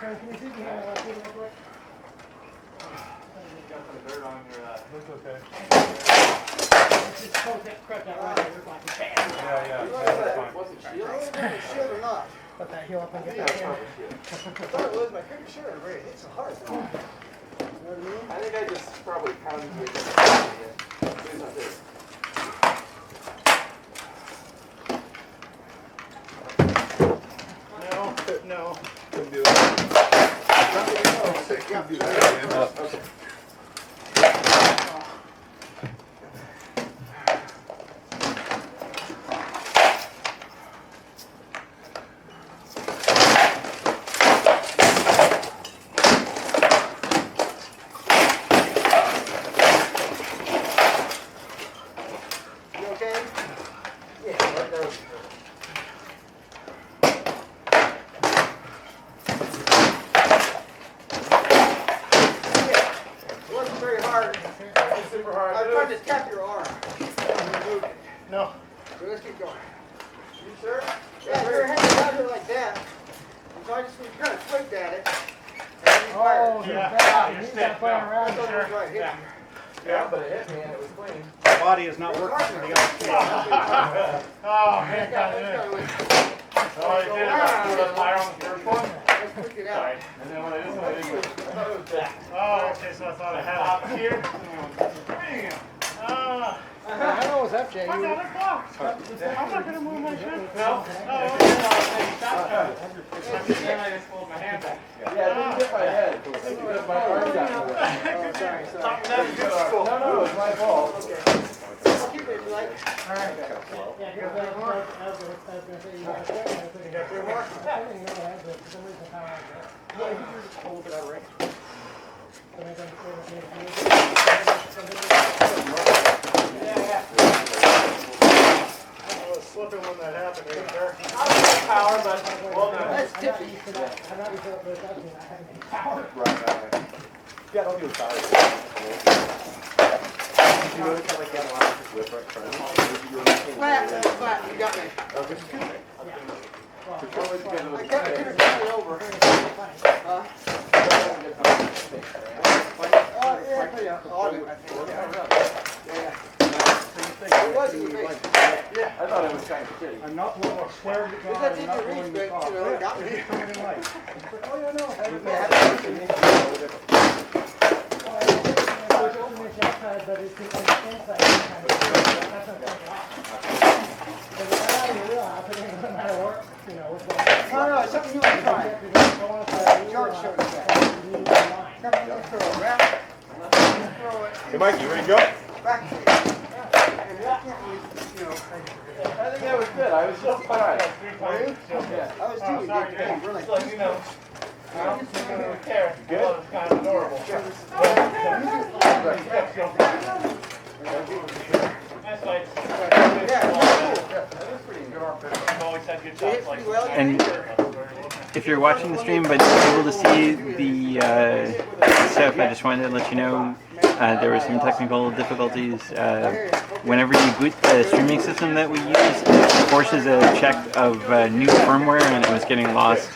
Can you see behind that real quick? You got some dirt on your, That's okay. Just close that crap out right there. Look like a bam. Yeah. was it shield? Shield or not? Put that heel up and get Yeah, that it's in. probably shield. I thought it was, but I'm pretty sure. Right, it's so hard. You know what I mean? I think I just probably pounded it. It's not there. No. Couldn't do that. Couldn't do that again. Okay. You okay? Yeah, right there. It wasn't very hard. It's super hard. I tried to tap your arm. No. So let's keep going. You sure? Yeah, your hand is out here like that. So I just kind of flicked at it. And then you fired. Oh, yeah. He's not playing around. That's what was right. Hit you. Yeah, but it hit me and it was clean. My body is not working for the other two. Oh, man, got it. Oh, I did it. Fire on the first one. Let's flick it out. And then when I did it, I thought it was back. Oh, okay, so I thought I had Top it. here. I know what's up, Jay. I'm not gonna move my shit. No. Oh, And I just pulled my hand back. Yeah, it didn't hit my head. Because my arm got Oh, sorry. No, it was my fault. Okay. I'll keep it if you like. All right. Yeah, here's that one. I was going to say you got two more. I think you know that, but for some reason how I got it. Yeah, you can just hold it out right. Yeah. I was slipping when that happened, right there. I was in power, but well done. That's tippy. I'm not used to it, but it's actually not having any power. Right. Yeah, don't do it sorry. You notice how like that line just whip right front? Flat. You got me. Oh, this is good. I kept it over. Yeah. I'll do it. Yeah. It was in the face. Yeah, I thought it was kind of shitty. I'm not willing to swear to It's God, that I'm deep not to reach, willing but, to you talk. know, it got me. It's coming in light. Oh, yeah, no. No, it's something you want to try. George showed us that. Throw it around. Throw it Hey, Mike, you ready to go? back to you. And that can't be, you know, I think that was good. I was so surprised. Were you? Yeah. I was too. You did today, really. Just like, you know, I don't really care. Good? Well, it's kind of adorable. That's like, Yeah, that was pretty good. I've always had good shots like And if you're watching the stream but not able to see the stuff, I just wanted to let you know there were some technical difficulties. Whenever you boot the streaming system that we use, it forces a check of new firmware, and it was getting lost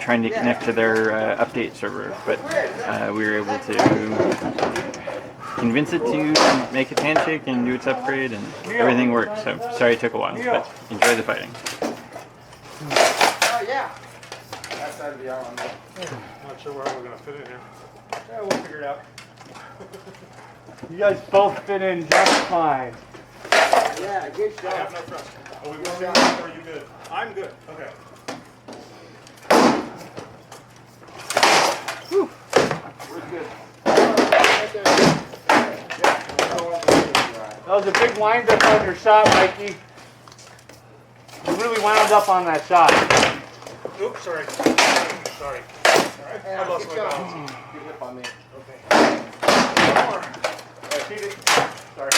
trying to connect to their update server. But we were able to convince it to make its handshake and do its upgrade, and everything worked. So sorry it took a while, but enjoy the fighting. Oh, yeah. That side of the island. Not sure where we're going to fit in here. Yeah, we'll figure it out. You guys both fit in just fine. Yeah, good I have shot. no trust. Are we moving or are you good? I'm good. Okay. We're good. That was a big wind up on your shot, Mikey. You really wound up on that shot. Oops, sorry. Sorry. I lost my balance. Good whip on me. Sorry.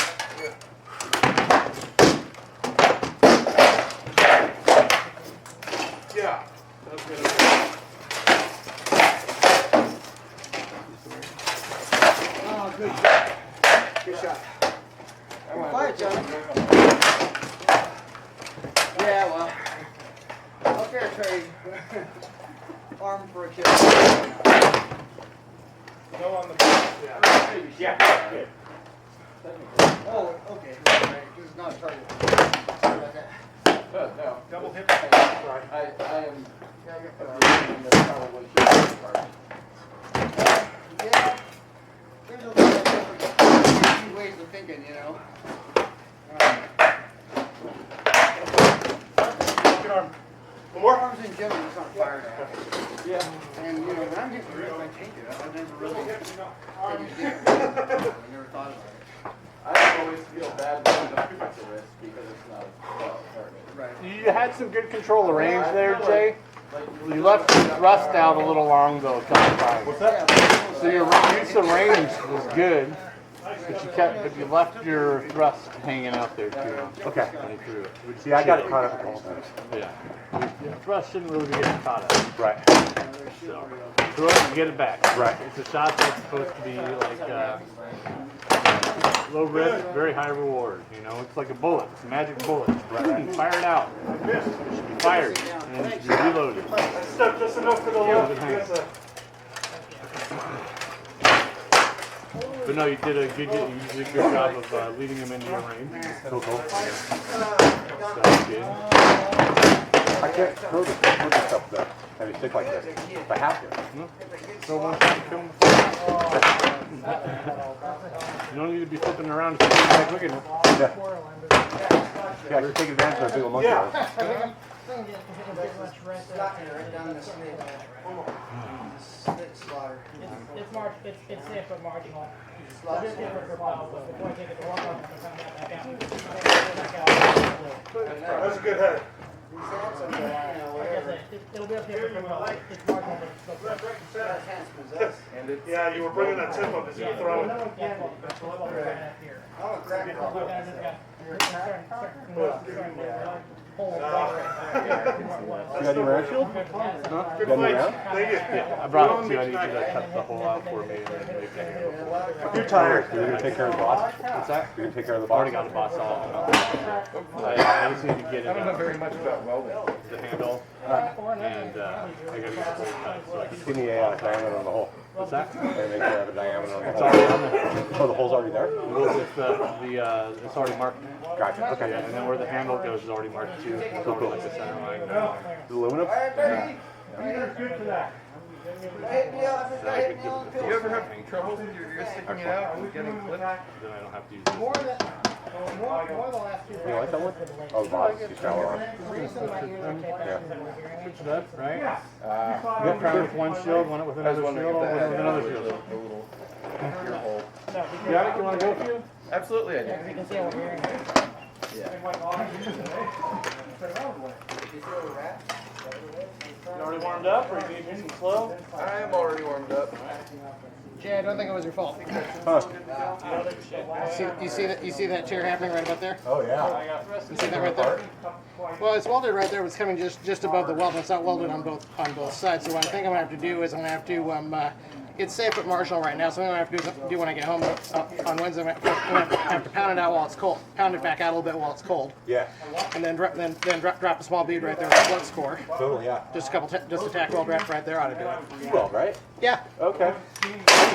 Yeah. That's good. Oh, good shot. Good shot. Quiet, John. Yeah, well. Okay, Trey. arm for a kid. Go on the back. Yeah. Good. Oh, okay. Right. This is not a target. Sorry about that. No. Double hip. I am agreeing that probably should be a target. Yeah. There's a lot of different ways of thinking, you know. Good arm. One more? Arms in general is not fired at. Yeah. And, you know, when I'm getting rid of my take it, I've never really taken it I never thought about it. I always feel bad when I don't the wrist because it's not a target. Right. You had some good control of the range there, Jay. You left your thrust out a little long though a couple times. What's that? So your use of range was good, but you left your thrust hanging out there too long. Okay. When you threw it. See, I got it caught up a couple times. Yeah. Your thrust shouldn't really be getting caught up. Right. So throw it and get it back. Right. It's a shot that's supposed to be like low risk, very high reward. You know, it's like a bullet. It's a magic bullet. Right. Fire it out. It should be fired and it should be reloaded. Just enough for the low. But no, you did a good job of leading him into your range. Cool. So that's good. I can't throw the stuff though. Have you stick like this? If I have to. No? So one shot, kill him. You don't need to be flipping around to keep back looking at it. Yeah, you're taking advantage of a single monkey. Yeah. Right down the snake. Slaughter. It's safe but marginal. It's different for piles, but before I take it to work on it, I found that back out. That's a good head. Like I said, it'll be up here for piles. It's marginal, but And it's Yeah, you were bringing that tip up as you were throwing. no one can look. That's what I'm looking at here. I'm a cracker. You got any round shield? Huh? You got any round? Thank you. Yeah, I brought it to you. I need you to cut the hole out for me and then make the handle. You're tired. You're going to take care of the boss? What's that? You're going to take care of the I've boss? already got the boss all. I just need to get it I don't know very much about welding. the handle, and I gotta get the hole cut so I can. Give me a diameter on the hole. What's that? And make sure I have a diameter on the It's hole. already on there. Oh, the hole's already there? Well, it's it's already marked. Gotcha. Okay. Yeah, and then where the handle goes is already marked too. It's already like the center line. Aluminum? good for that. Do you ever have trouble with your ear sticking it out and getting clipped? Then I don't have to use this. More than the last two. You like that one? Oh, the boss is too shallow on. The reason my ears are taped is that we're hearing Switch it up, right? Yeah. One crown with one shield, one with I was another wondering shield, if one that with had another a shield. little ear hole. You got it? You want to go for you? Absolutely, I do. You can see what we're hearing. Yeah. You already warmed up, or you need to do some slow? I am already warmed up. Jay, I don't think it was your fault. Huh. You see that chair happening right about there? Oh, yeah. You see that right there? Well, it's welded right there. It's coming just above the weld. It's not welded on both sides. So what I think I'm gonna have to do is I'm gonna have to it's safe but marginal right now. So what I'm gonna have to do when I get home on Wednesday, I'm gonna have to pound it out while it's cold. Pound it back out a little bit while it's cold, Yeah. and then drop a small bead right there with the flux core. Totally, yeah. Just a tack weld right there ought to do it. Well, right? Yeah. Okay.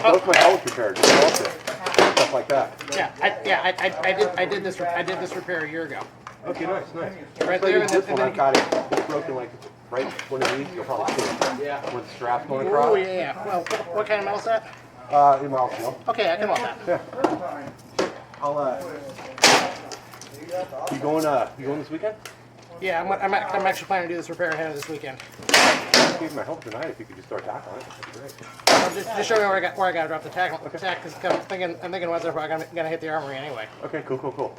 Both my helmet repair, just also. Stuff like that. I did this repair a year ago. Okay, nice. Right So there, you and this then, one, I've got it. It's broken like right one of these. You'll probably see it. Yeah. With the straps going oh across. yeah. Well, what kind of metal is that? In my arsenal. Okay, I can weld that. Yeah. I'll You going this weekend? Yeah, I'm actually planning to do this repair ahead of this weekend. Give my help tonight if you could just start tackling it. That'd be great. Just show me where I got to drop the tack. Because I'm thinking Wednesday I'm gonna hit the armory anyway. Okay, cool.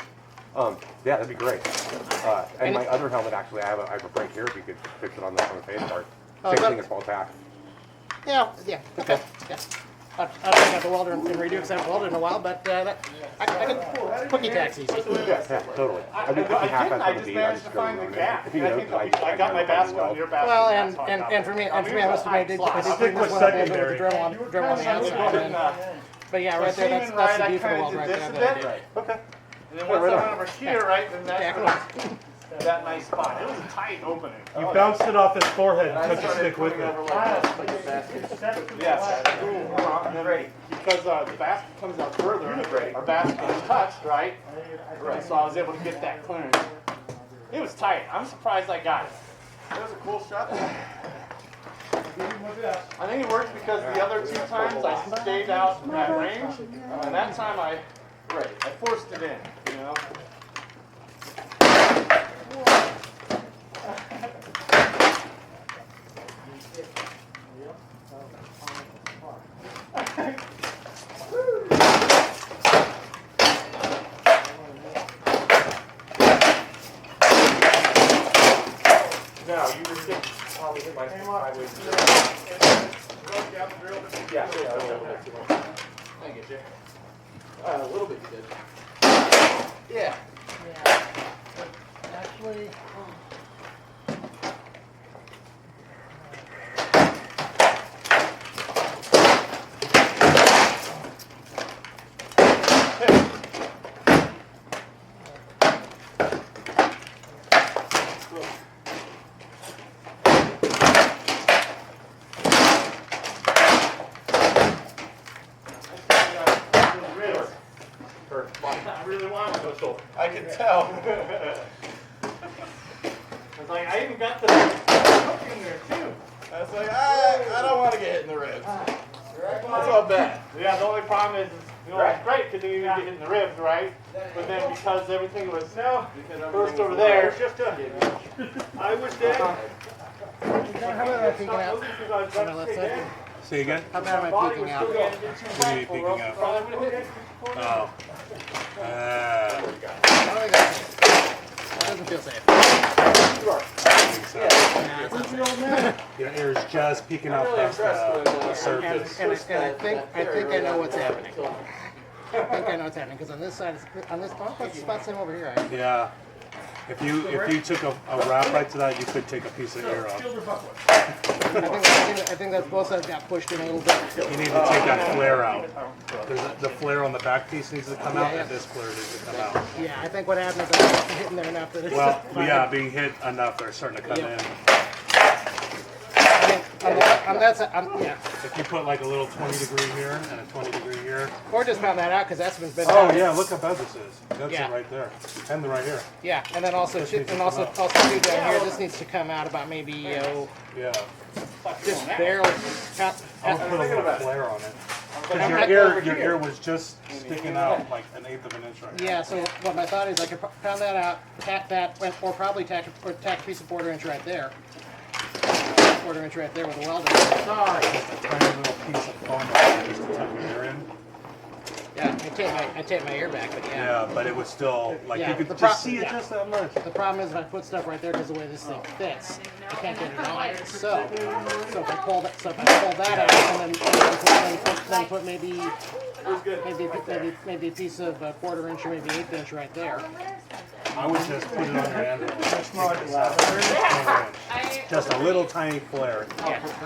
Yeah, that'd be great. And my other helmet, actually, I have a break here if you could fix it on the face part. Same thing, a small tack. Yeah. Okay. Yeah. I'll take out the welder and redo because I haven't welded in a while, but I can quickie tack's easy. Yeah, totally. I've been cooking half I that just managed to find the gap. If you know, I got my basket on your basket. Well, and for me, I must have made I did clean this one up a little bit with the drill on the outside. But yeah, right there, that's the view for the weld right there. Okay. And then once I went over here, right, then Yeah, that's come on. that nice spot. It was a tight opening. You bounced it off his forehead and took the stick with it. Yes. Because the basket comes out further, our basket is touched, right? So I was able to get that clearance. It was tight. I'm surprised I got it. That was a cool shot. I think it worked because the other 2 times I stayed out at range, and that time I forced it in, you know. No, you were getting probably hit my sideways. Yeah, a little bit. Thank you, Jay. A little bit you did. Yeah. Actually. I really want to whistle. I can tell. It's like, I even got the hook in there too. I was like, I don't want to get hit in the ribs. That's all bad. Yeah, the only problem is you know, it's great because you get hit in the ribs, right? But then because everything was first over there, it's just I was dead. How about I peeking out? On my left side? Say again? How bad am I peeking out? What are you peeking out? Oh. I don't think that's safe. That doesn't feel safe. Your ear is just peeking out past the surface. And I think I know what's happening. I think I know what's happening because on this side, on this spot, same over here. Yeah. If you took a wrap right to that, you could take a piece of ear off. I think that both sides got pushed in a little bit. You need to take that flare out. The flare on the back piece needs to come out, and this flare needs to come out. Yeah, I think what happened is I was hitting there enough that it's Well, just fine. yeah, being hit enough, they're starting to come in. Yeah. If you put like a little 20 degree here and a 20 degree here. Or just found that out because that's been Oh down. yeah, look how bad this is. That's Yeah. it right there, and right here. Yeah, and then also too, down here, this needs to come out about maybe Yeah. just barely. I'll put a little flare on it. Because your ear was just sticking out like 1/8 of an inch right here. Yeah, so what my thought is I could pound that out, tack that, or probably tack a piece of 1/4 inch right there. 1/4 inch right there with a welder. Sorry. Just a tiny little piece of foam just to tuck your ear in. Yeah, I tape my ear back, but yeah. Yeah, but it was still like Yeah, you could the just see it yeah. just that much. The problem is if I put stuff right there because the way this thing fits, I can't get it on. So if I pull that, out and then put maybe a piece of 1/4 inch or maybe 1/8 inch right there. I would just put it on your end. Just a little tiny flare.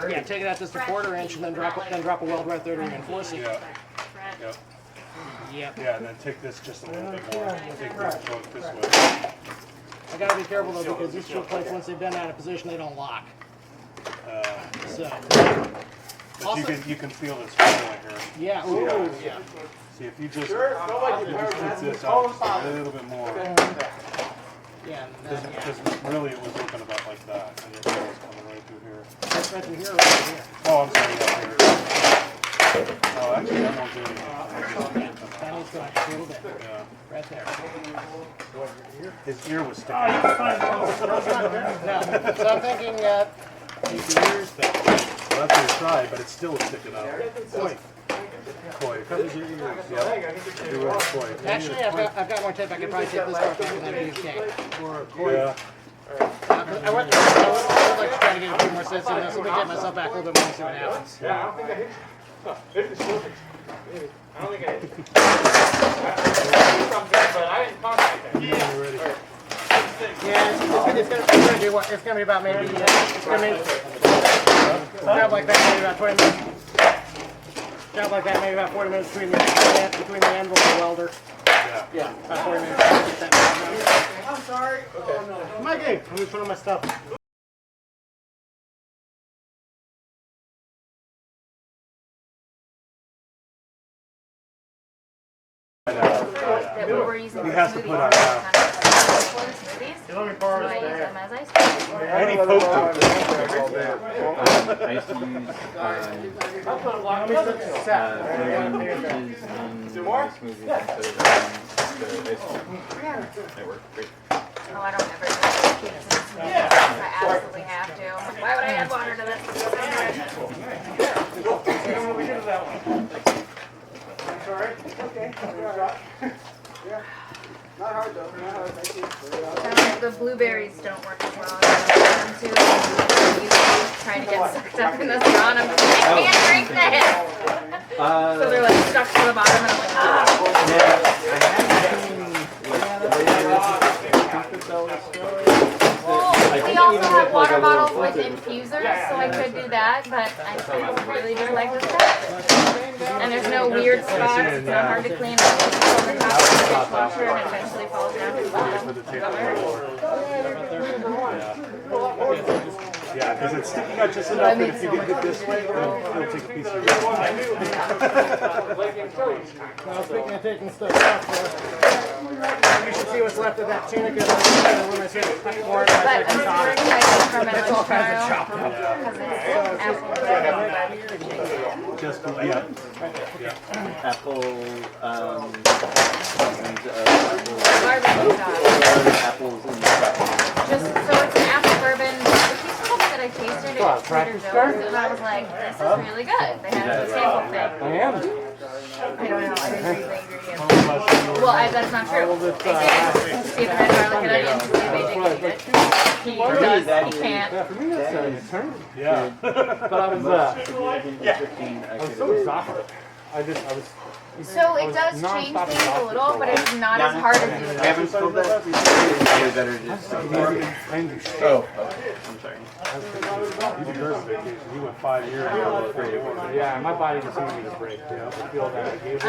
Yeah, take it out just a 1/4 inch and then drop a weld right there to reinforce it. Yeah. Yep. Yep. Yeah, and then take this just a little bit more. Take this both this way. I gotta be careful though because these choke plates, once they've been out of position, they don't lock. So. But you can feel this right here. Yeah. Ooh, yeah. See if you just keep this up just a little bit more. Yeah. Because really it was looking about like that, and your hair was coming right through here. Right through here or right here? Oh, I'm sorry. Yeah, here. Oh, actually, that won't do anything. That needs to go back a little bit. Yeah. Right there. His ear was sticking out. No. So I'm thinking maybe ears, but Well, that's what you tried, but it's still sticking out. Coy. Covers your ears. Yeah. Do it with coy. actually I've got more tape. I could probably take this part back and then do tape. Yeah. I would like to try to get a few more sets in this. Let me get myself back a little bit more and see what happens. Yeah, I don't think I hit you. I don't think I hit you. But I didn't contact that. Yeah, it's gonna be about maybe job like that maybe about 20 minutes. Job like that maybe about 40 minutes between the anvil and the welder. Yeah. About 40 minutes. Get that done. I'm sorry. Mikey, let me put on my stuff. That we were using He for has to smoothie put on, smoothies. So I use them as ice cream. And he poked him. I used to use frozen peaches in my smoothies instead of the ice cream. It worked great. Oh, I don't ever do smoothies. I absolutely have to. Why would I add water to this? Sorry. Okay. Yeah. Not hard though. Not hard. Thank you. The blueberries don't work as well as I want them to. You trying to get sucked up in the straw, and I'm just like, I can't drink this. So they're like stuck to the bottom, and I'm like, ah. We also have water bottles with infusers, so I could do that, but I really just like this stuff. And there's no weird spots, it's not hard to clean. It goes on the top of the dishwasher and eventually falls down to the bottom. Yeah, because it's sticking out just enough that if you get hit this way, it'll take a piece of your Well, speaking of taking stuff off, you should see what's left of that tuna because when I say more of But my I'm super second excited for my it's all lunch kinds of tomorrow chopped up. because it's absolutely just, yeah. Apple, barbecue sauce. apples in the Just so it's an apple bourbon. The piece of that I tasted at Trader Joe's, and I was like, this is really good. They had a sample thing. I am. I don't know. I didn't read the ingredients. Well, that's not true. I did. See if it had garlic and onions. See if they did it. He does. He can't. For me, that's an eternity. Yeah. But I was so exhausted. I was. So it does change things a little, but it's not as hard as you would think. Haven't spilled that? Probably better just. I'm sorry. You deserve a vacation. You went 5 years. Yeah, my body just needed a break. You know, I feel that I gave it a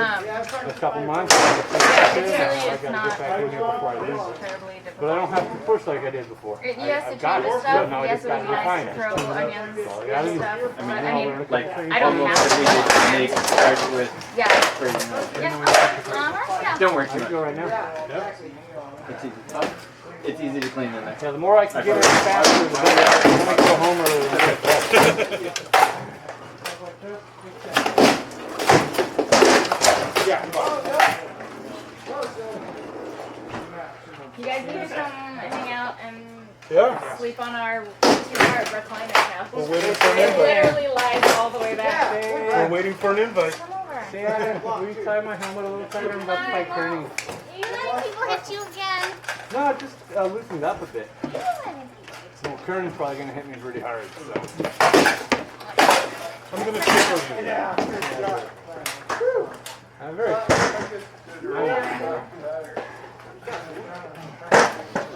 couple months. Yeah, it really I is gotta not get back in here before I lose. terribly difficult. But I don't have to push like I did before. Yes, I've it got changes it. stuff. Now I Yes, just it would gotta be nice refine to it. throw onions and stuff. But I mean, Like, I don't almost have to. every dish I make starts with Yeah. frozen milk. Yeah. Yeah. Don't worry too I much. go right now. It's easy. It's easy to clean in there. Yeah, the more I can get it faster, the better. I'm gonna go home early. You guys need to come and hang out and sleep on our two-car recliner couch. We're waiting for an It invite. literally lies all the way back. We're waiting for an invite. Come over. See, I tie my helmet a little tighter. I'm about to fight Kearney. You let people hit you again. No, just loosened up a bit. Well, Kearney's probably gonna hit me pretty hard. So. I'm going to take over. Yeah. I'm very.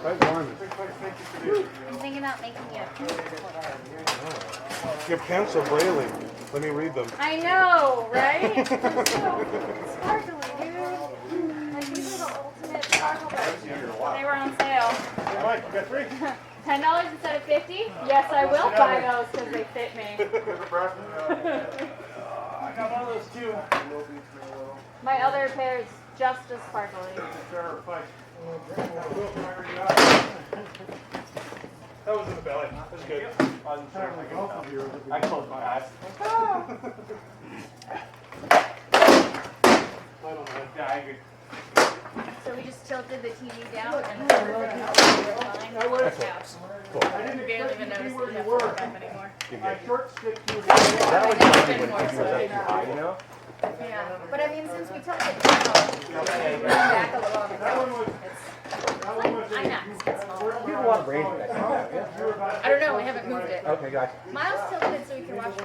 Quite warm. I'm thinking about making you a Your pants are brailing. Let me read them. I know, right? It's so sparkly, dude. Like, these are the ultimate sparkle birds. They were on sale. Mike, you got 3? $10 instead of $50? Yes, I will buy those because they fit me. I got one of those too. My other pair is just as sparkly. That was in the belly. That's good. I closed my eyes. Yeah, I agree. So we just tilted the TV down and behind the couch. I barely even notice that we have to look up anymore. You know? Yeah, but I mean, since we tilted it down, back a little on the couch, I'm not. It's small. You have a lot of range back there. I don't know, we haven't moved it. Okay, gotcha. Miles tilted it so we can watch the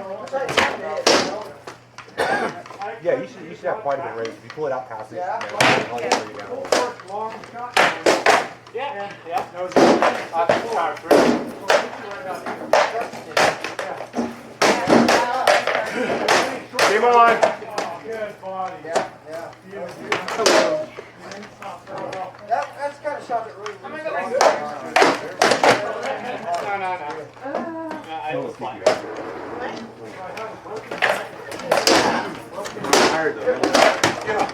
Yeah, you should have quite a bit of range. If you pull it out past it, I'll just bring it down. Yeah. That was power through. Game on. Good body. Yeah. I was fine. Tired though.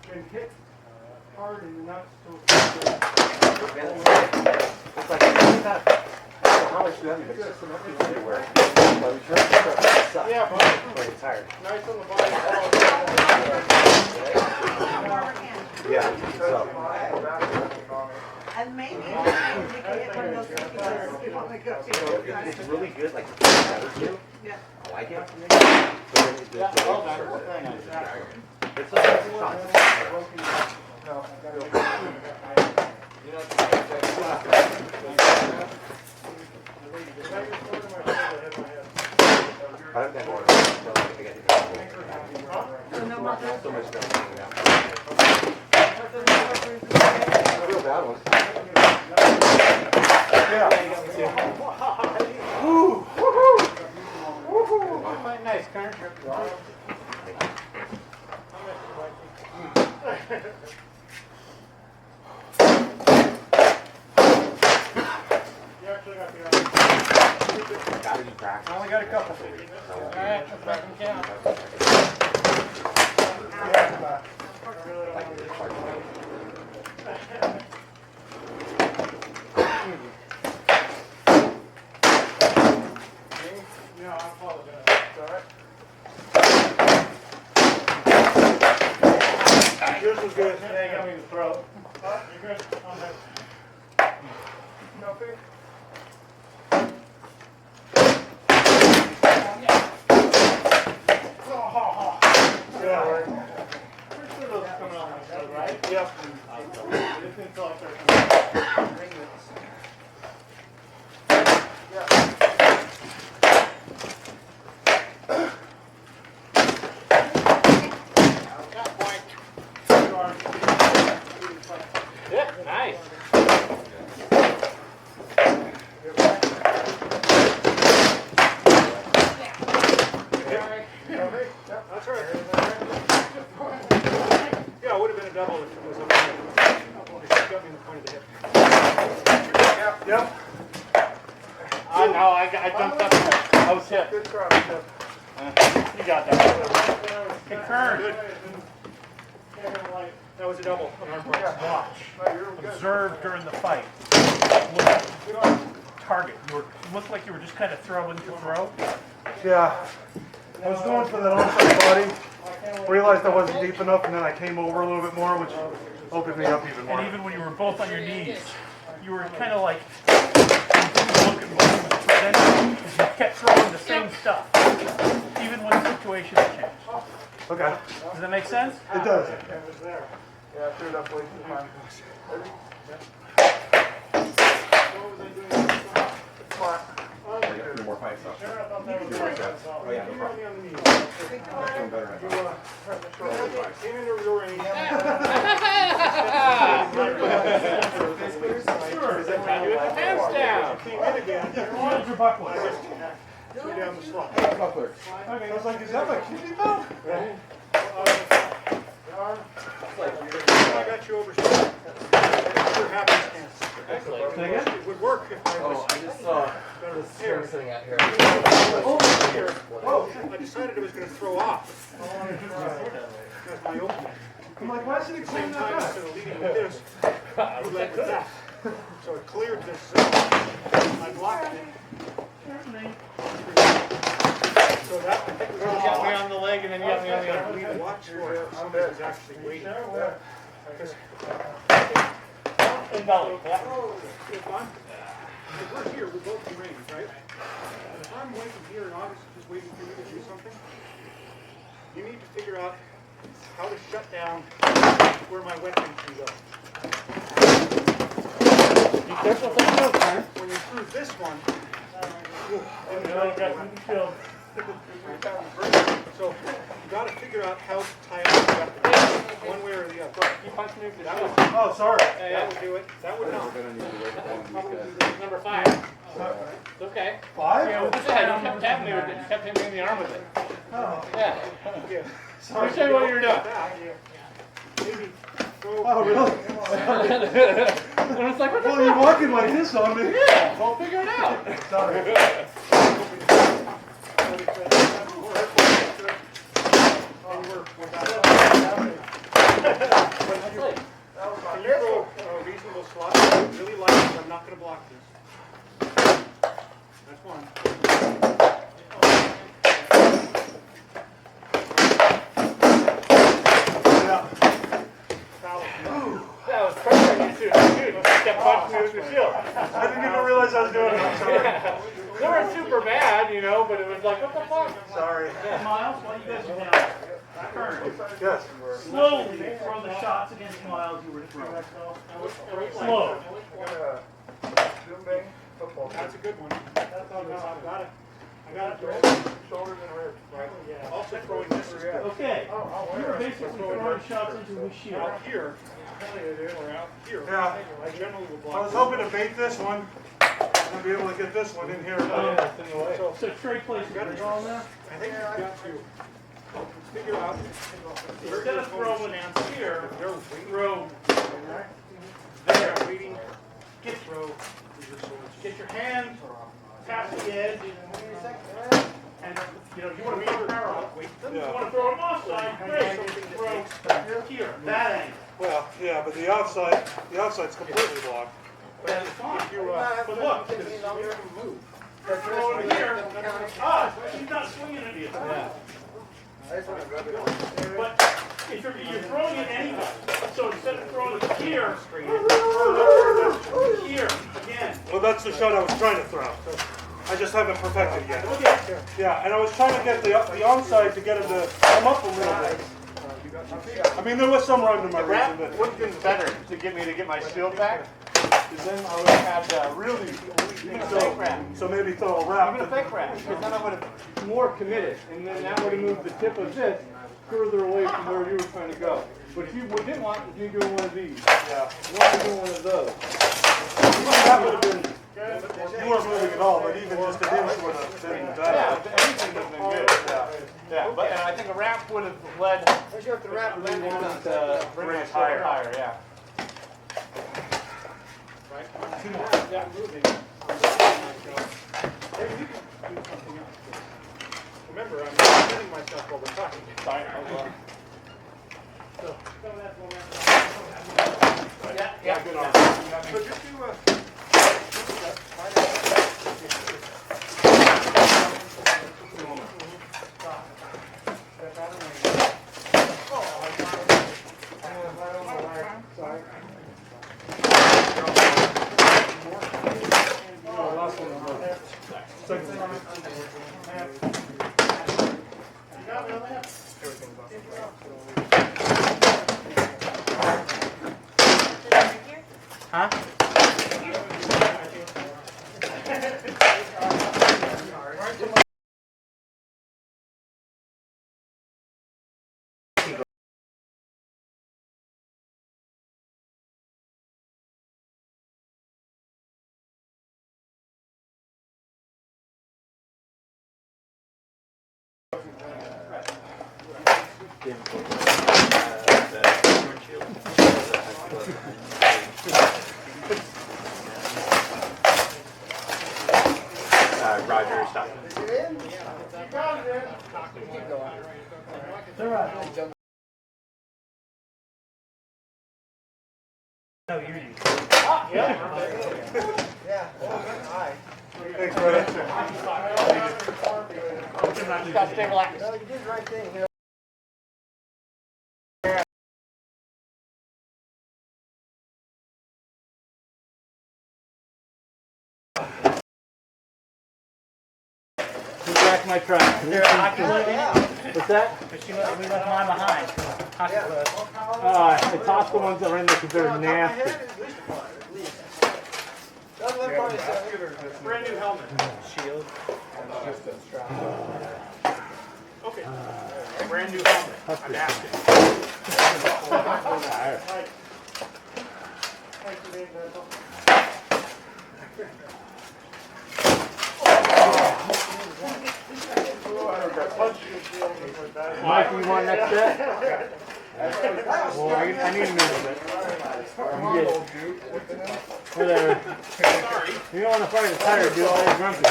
Can hit hard in the nuts to It's like, how much do you have? It's just enough to wear. But we try to suck. Yeah, but When you're tired. nice on the body. Yeah, so. And maybe we can get one of those cookies if you want to go. It's really good, like, you. Yeah. I like it. But then it just it's I don't know. So much real bad ones. Nice, Karen. Gotta be cracked. I only got a couple. Alright, let's back them count. Yeah, I apologize. It's alright. Yours was good. Yeah, you got me in the throat. You're good. I'm good. Copy. Yeah. Pretty sure those are coming out my side, right? Yep. Just until I start coming. Bring this. Yeah. Yeah, nice. That's right. Yeah, it would have been a double if it was up there. It got me in the point of the hip. Yep. I know, I jumped up. I was hit. Good try. Yep. You got that. Concurrent. That was a double. Watch. Observe during the fight. Look at target. You looked like you were just kind of throwing to throw. Yeah. I was going for that onside body. Realized I wasn't deep enough, and then I came over a little bit more, which opened me up even more. And even when you were both on your knees, you were kind of like looking what he was presenting. You kept throwing the same stuff, even when the situation changed. Okay. Does that make sense? It does. It was there. Yeah, I threw it up way too high. What was I doing? Flat. No more fight stuff. Sure, I thought that was right. Oh yeah, no You problem. were on the knees. Doing better. Came into your range. Hands down. Came in again. Hold your buckle. Threw down the slot. I was like, is that my kidney bone? I got you over. Your happy stance. It would work if I was. I just saw this chair sitting out here. I decided I was going to throw off. That's my opening. I'm like, why is he Same cleaning time, that instead of leading with this, you led with that. So it cleared this. I blocked it. So that I think was You got me on the leg and then you got me on the I other. believe the watch for somebody was actually waiting. Because In belly, yeah. if we're here, we're both in range, right? And if I'm waiting here and August is waiting for you to do something, you need to figure out how to shut down where my weapon can go. Be careful with that nose, man. When you threw this one, You know, you got some shield. so you got to figure out how to tie up the weapon, one way or the other. You punch me with the That shield. would, Oh, sorry. that would do it. That would help. Number 5. It's okay. Five? Yeah, with his head. You kept tapping me with it. You kept hitting me in the arm with it. Oh. Yeah. Yeah. Let me show you what you're doing. Maybe throw Oh, really? And it's like, what the Well, you're walking like this on me. Yeah, we'll figure it out. Sorry. Can you throw a reasonable slot? I really like it, but I'm not going to block this. That's one. That was perfect. You kept punching me with your shield. I didn't even realize I was doing it. I'm sorry. They weren't super bad, you know, but it was like, what the fuck? Sorry. Miles, while you guys are down, Kurt, Yes. slowly throw the shots against Miles you were throwing. Slow. That's a good one. I got it. I got it. Shoulders and ribs. Right. Yeah. Also throwing this is good. Okay, you were basically throwing shots into his shield. Out here, or out here. Yeah. I generally would I block. was hoping to bait this one and be able to get this one in here. So straight place is good on there. I think you've got to figure out. Instead of throwing down here, They're throw They're waiting. Get, Throw. get your hand past the edge, and you know you want to throw it parallel. You want to throw it offside, great. Throw here, that angle. Well, yeah, but the outside's completely blocked. That's fine. But look, Move. throw it here. She's not swinging it either. But if you're throwing it anyway, so instead of throwing it here, here again. Well, that's the shot I was trying to throw. I just haven't perfected yet. Okay. Yeah, and I was trying to get the onside to get him to come up a little bit. I mean, there was some run to my reason, but would have been better to get me to get my shield back, because then I would have had really even a fake wrap. so maybe throw a wrap. Even a fake wrap, because then I would have more committed, and then that would have moved the tip of this further away from where you were trying to go. But if you didn't want you doing one of these. Yeah. You want to do one of those. That would have been. You weren't moving at all, but even just a hinge would have been Yeah, better. anything would have been good. Yeah, but and I think a wrap would have led. The wrap would have wanted to bring it higher. Yeah. Right? Yeah, moving. Remember, I'm hitting myself while we're talking. Sorry. Yeah, good on. So just do Huh? Roger, stop. No, you're you. Thanks, brother. You got to stay relaxed. Back my truck. What's that? We left mine behind. I tossed the ones that were in there because they're nasty. brand new helmet. Shield. Okay. Brand new helmet. I'm asking. Mike, you want next set? Well, I need a minute, but I'm good. Whatever. You don't want to fight a tire, do all your grumpy.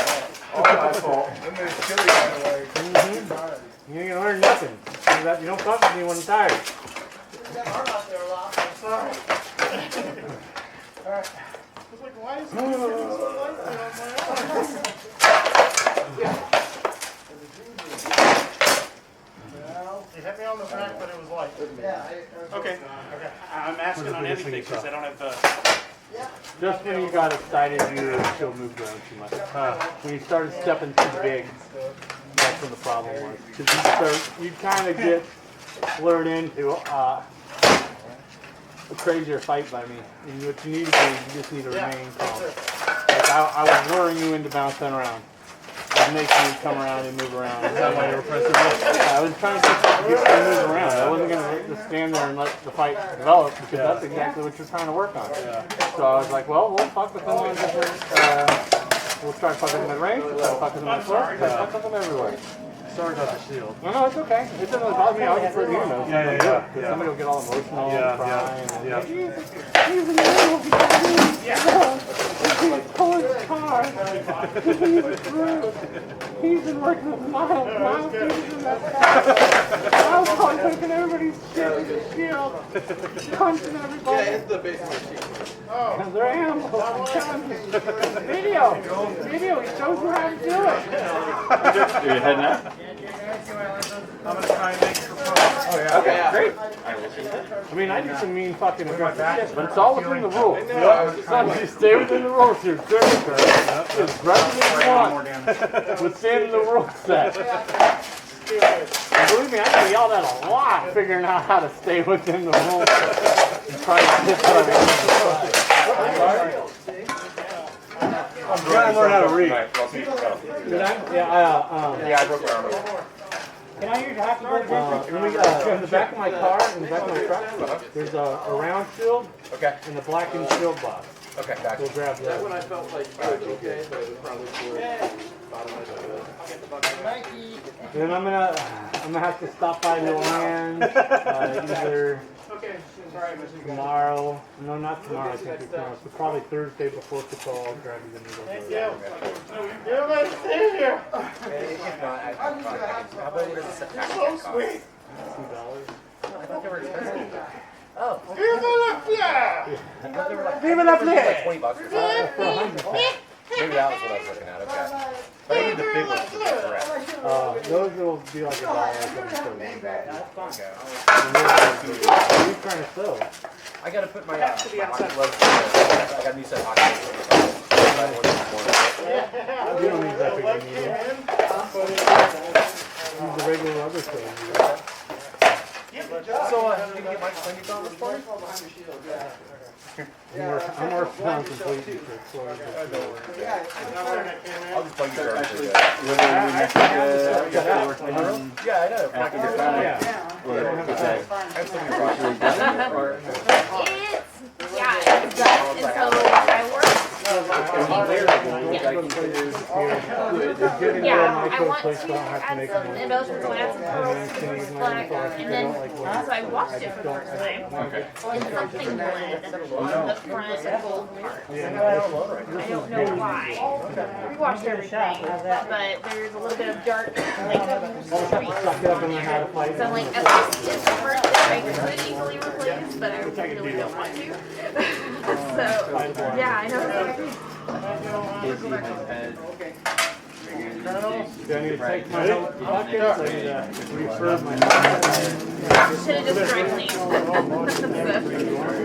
You ain't gonna learn nothing. You don't fuck with me when I'm tired. Why is this so light on You hit me on the back, but it was light. Okay. I'm asking on anything because I don't have the... Just when you got excited, your show moved around too much. When you started stepping too big, that's when the problem was. Because you kind of get lured into a crazier fight by me. And what you need to do is you just need to remain calm. Like I was luring you into bouncing around. I was making you come around and move around. Is that why you were pressing me? Yeah, I was trying to get you to move around. I wasn't going to just stand there and let the fight develop because that's exactly what you're trying to work on. So I was like, well, we'll fuck with them on different, we'll try to fuck with them at range, we'll try to fuck with them at close, we'll try to fuck with them everywhere. Sorry about the shield. No, it's okay. It doesn't really bother me. I'll just let you know. Because somebody will get all emotional and cry. He's in the middle. He's pulling his car. He's been working with Miles. Miles is in that car. Miles is taking everybody's shit with his shield. Punching everybody. Yeah, it's the basement sheet. Because they're animals. I'm telling you. Video. He shows you how to do it. Are you heading out? I'm gonna try and make your phone. Oh yeah. Okay, great. I mean, I do some mean fucking aggressive shit, but it's all within the rules. Son, you stay within the rules here. As aggressive as you want. Within the rule set. And believe me, I can yell that a lot, figuring out how to stay within the rules set and try to hit what I'm trying to learn how to read. Did I? Yeah, I broke my arm. Can I use hockey board? In the back of my car, in the back of my truck, there's a round shield and a blackened shield box. Okay, gotcha. We'll grab that. When I felt like okay, but it was probably for Then I'm gonna have to stop by the land either tomorrow. No, not tomorrow. I think it's tomorrow. So probably Thursday before football. I'll grab you the needle. Thank you. You're my savior. If not, how about what is it? You're so sweet. $2. I thought they were expensive. Oh. Viva la play! Like $20 or something. For 100. Maybe that was what I was looking at. Okay. But I need the big ones to get the rest. Those will be like $1. What are you trying to sew? I gotta put my hockey gloves in. I got a new set of hockey gloves. You don't need that big of a needle. Use the regular rubber thing. So, did you get my extended gauntlet for me? I'm more found completely for I'll just plug your Yeah, Yeah, I know. It's done, and so I work. Yeah, I want to add some embellishments, so I add some pearls, black, and then, so I washed it for the first time, and something bled the front gold part. I don't know why. We washed everything, but there's a little bit of dark, like, streaks. So I'm like, at least it's the first that I could easily replace, but I really don't want to. So, yeah, I know. Casey has had Do I need to take my buckets? I need to refurb my Should have just dry cleaned.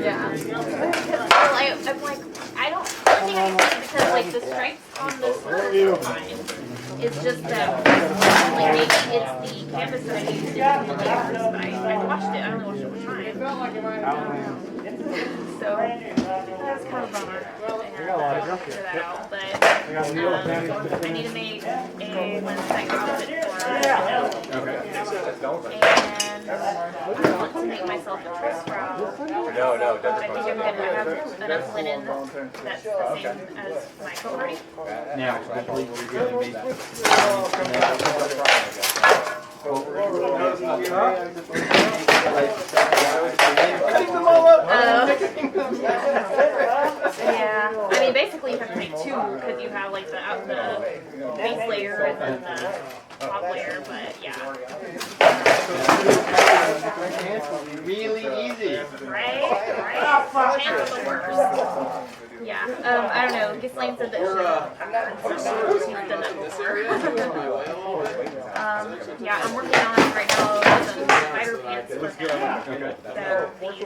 Yeah. Well, I'm like, I don't think I can do it because like the stripes on the skirt are fine. It's just that like maybe it's the canvas that I used in the layers, but I washed it. I only washed it one time. So that's kind of a bummer. I got figure that out, but I need to make a website outfit for it. And I want to make myself a dress route. No, I think I'm gonna have enough linen that's the same as my coat party. now, I believe you're going to make Yeah, I mean basically you have to make two because you have like the base layer and then the top layer, but yeah. Really easy. Right? Chance the worst. Yeah, I don't know. Ghislaine said that she's done that before. Yeah, I'm working on right now some spider pants for them. They're these,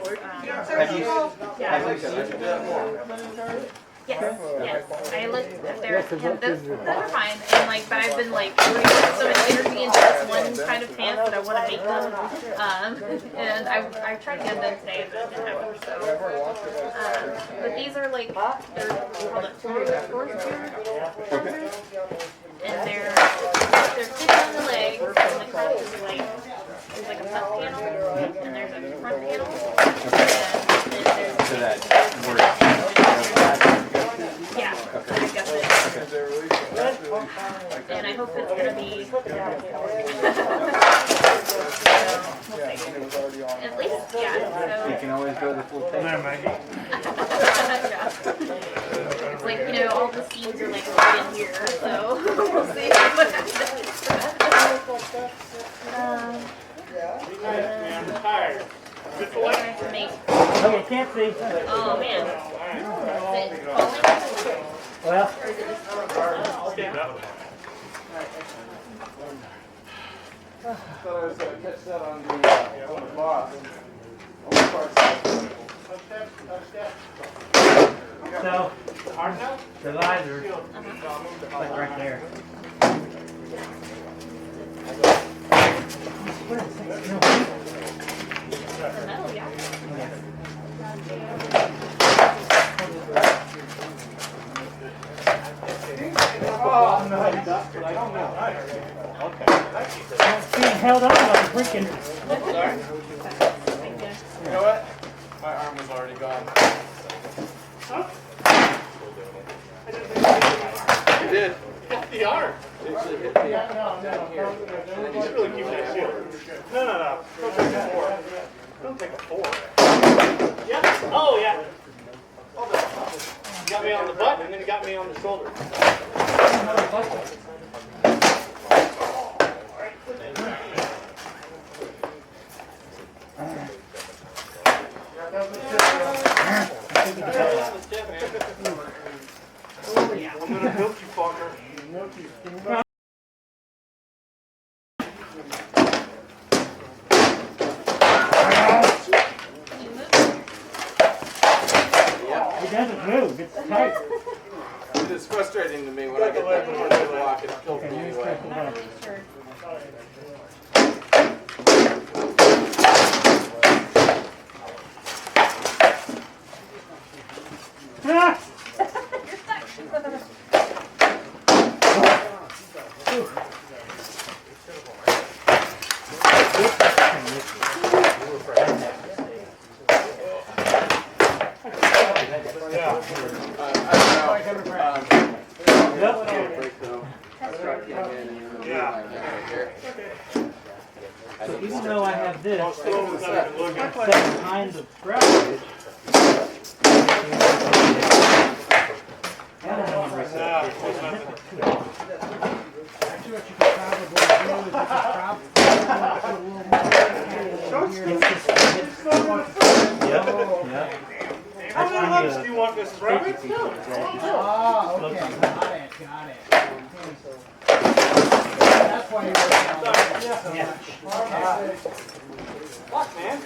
Yes. I looked at their, those are fine. And like, but I've been like putting so much energy into this one kind of pants that I want to make them. And I tried to get them today, but it didn't happen. So, but these are like, they're called floors. And they're fitting on the legs, and the front is like, there's like a front panel, and there's a front panel, and then there's So that works. yeah, I guess it. And I hope it's gonna be. So, we'll see. At least, yeah. You So. can always go the full thing. Yeah. It's like, you know, all the seams are like right in here, so we'll see what happens. I'm tired. I have to make. No, you can't see. Oh man. Is it falling? Well, Or is it just? I'll stand up. Thought I was going to catch that on the boss. so the visor, like right there. Oh yeah. Oh, no, but I don't know. It's being held on by the freaking. You know what? My arm was already gone. You did. Hit the arm. Actually hit me down here. You should really keep that shit. No. Don't take a 4. Don't take a 4. Yeah. Oh, yeah. Hold on. You got me on the butt, and then you got me on the shoulder. I'm gonna milk you, fucker. It doesn't move. It's tight. It is frustrating to me when I get that more to the lock. It kills me anyway. Ah! So even though I have this seven kinds of scratch, How many legs do you want, Mrs. Rabbit? Oh, okay. Got it. That's why you're working on that. Fuck, man.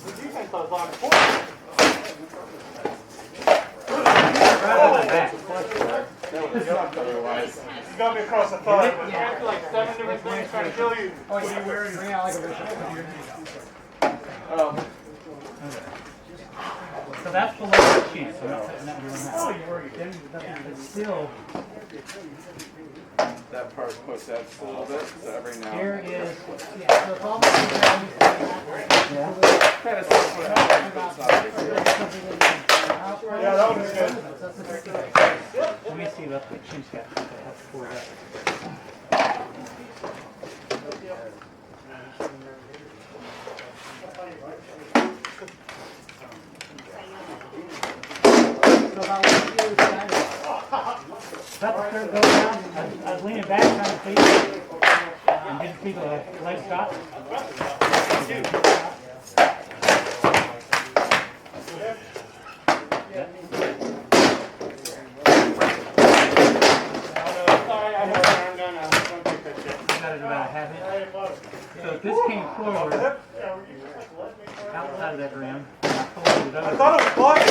The defense was on point. You got me across the thigh. After like 7 different things trying to kill you. Oh, you're wearing it like a bishop. Oh. so that's below the sheet, so that's not doing that. Oh, you were, but still, That part puts out just a little bit, so every now here and then. is, Yeah, so it's almost Kind of stuff what happens, but it's not a big deal. Yeah, that one is good. let me see what the sheet's got. That's pulled up. Let the skirt go down. I was leaning back trying to feed it and give people a leg stop. So if this came forward outside of that rim, I thought it was blocked.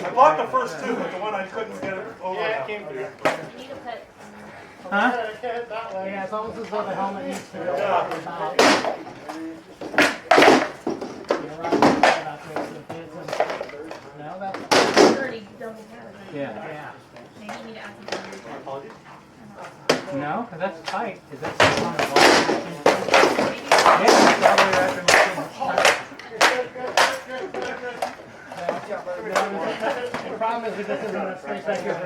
I blocked the first two, but the one I couldn't get it over. Yeah, it came through. huh? Yeah, it's almost as though the helmet needs to go No, that's Already double counted. Yeah. Maybe you need to ask them. Apologies. No, because that's tight. Is that still on the block? Yeah, it's all the way right the problem is that this isn't a space back here.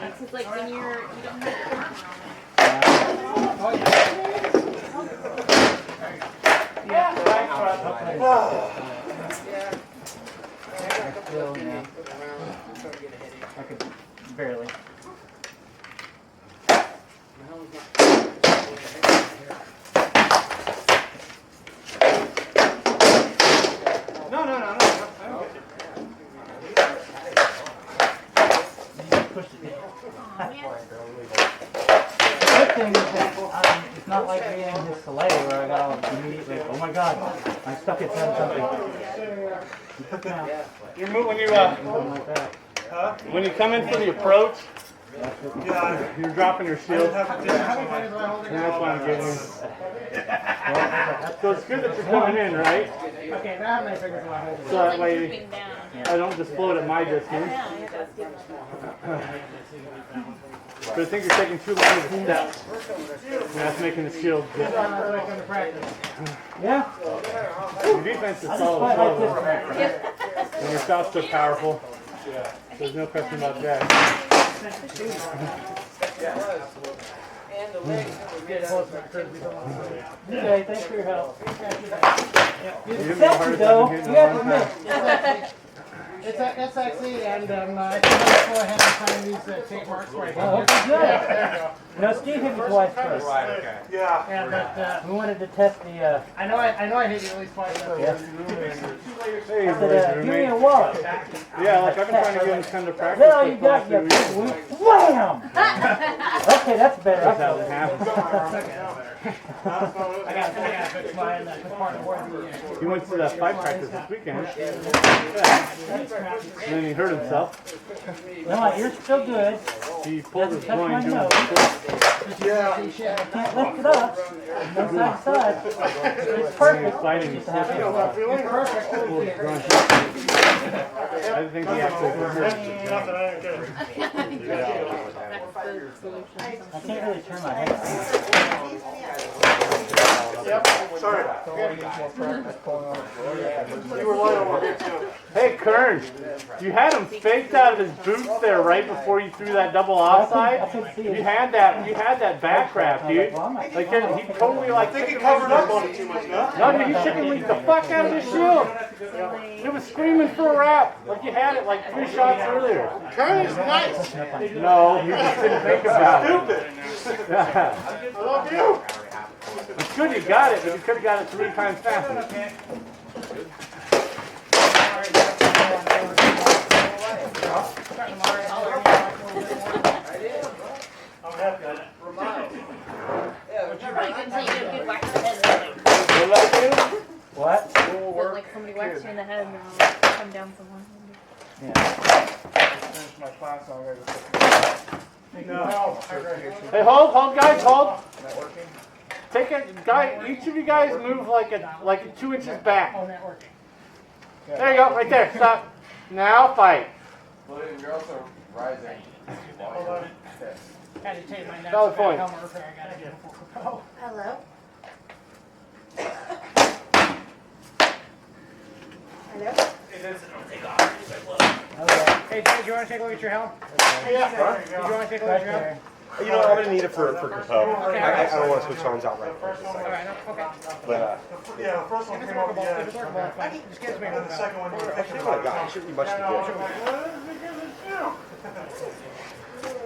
It's just like when you don't have Oh, Still, yeah. I could barely. Good thing is that it's not like being in his Soleil where I got all immediately, oh my god, I'm stuck at something. You took me out. Something like that. When you come in for the approach, Yeah, you're dropping your I shield. didn't have to do And that's why I'm getting you. So it's good that you're coming in, right? Okay, now how many fingers do I hold? So that way dropping down. I don't just float at my distance. But I think you're taking too long of a step. And that's making the shield good. Yeah. Your defense is solid as well. And your shot's so powerful. There's no question about that. Okay, thanks for your help. You It's didn't sexy though. You have to admit. It's sexy, and I think I'll go ahead and find these tape marks right here. Oh, okay, good. No, Steve hit me twice first. Yeah. And but We wanted to test the, I know I hit you at least twice. So. yeah. Hey, I said, give me a wallet. Is yeah, like I've been trying to get him kind of practice. that all you with got? the last You few got weeks. wham! Okay, that's better. That doesn't happen. I got fix mine. That's part of where the. He went to that fight practice this weekend. Yeah. And then he hurt himself. No, my ear's still good. He pulled his Touch my groin doing nose. it. Yeah. Can't lift it up. No side to side. It's perfect. Fighting. Just have to Pulled his groin. I think he actually hurt. I can't really turn my head. Sorry. You were light over here too. Hey, Kern, you had him faked out of his boots there right before you threw that double offside. I could see You it. had that back crap, dude. Like he totally like. I think he covered up on it too much, no? No, dude, he chicken winged the fuck out of his shield. It was screaming for a wrap, like you had it like 3 shots earlier. Kern is nice. No, he just didn't think about it. Stupid. Yeah. I love you. It's good you got it, but you could have got it 3 times faster. Probably good until you get a good whack to the head. What did I do? What? Feels like somebody whacks you in the head and it'll come down from one. Finish my class, I'm ready to Hey, hold, guys, hold. Take a guy. Each of you guys move like 2 inches back. There you go, right there. Stop. Now fight. Well, you're also rising. Solid point. Hello? Hello? Hey, do you want to take a look at your helm? Yeah. Do you want to take a look at your helm? You know, I'm gonna need it for compo. I don't want to switch tones out right first. Alright, okay. But Yeah, the first one came off the edge. Just gives me And then the second one you were thinking oh about. my god, it should be much too good.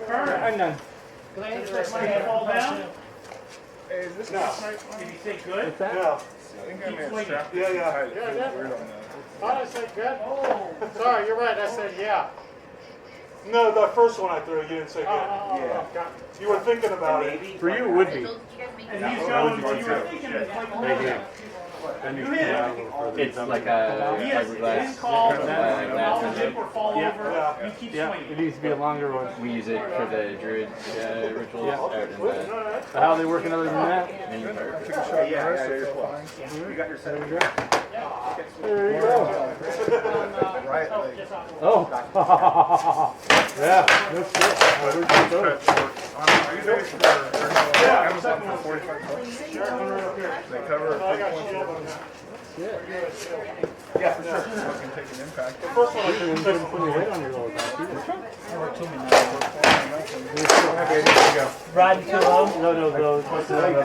I'm done. Did Fall down? Is this No. Did he say good? Yeah. Yeah. Thought I said good? Oh, sorry, you're right. I said yeah. No, the first one I threw, you didn't say good. Yeah. You were thinking about it. For you, it would be. And he's going, what you were thinking is like, hold on. Then you can out a little further. It's like a He is, fiberglass. his call, glass. dip or fall over, you keep Yeah, swinging. it needs to be a longer one. We use it for the druid rituals out in the So how are they working other than that? menu part. You got your set of There you go. Right, Oh. Yeah, that's it. Where'd you go? Are you based for Amazon for $45? They cover yeah, for sure. Fucking take an impact. You didn't put any weight on your lower back either. Riding too low? No.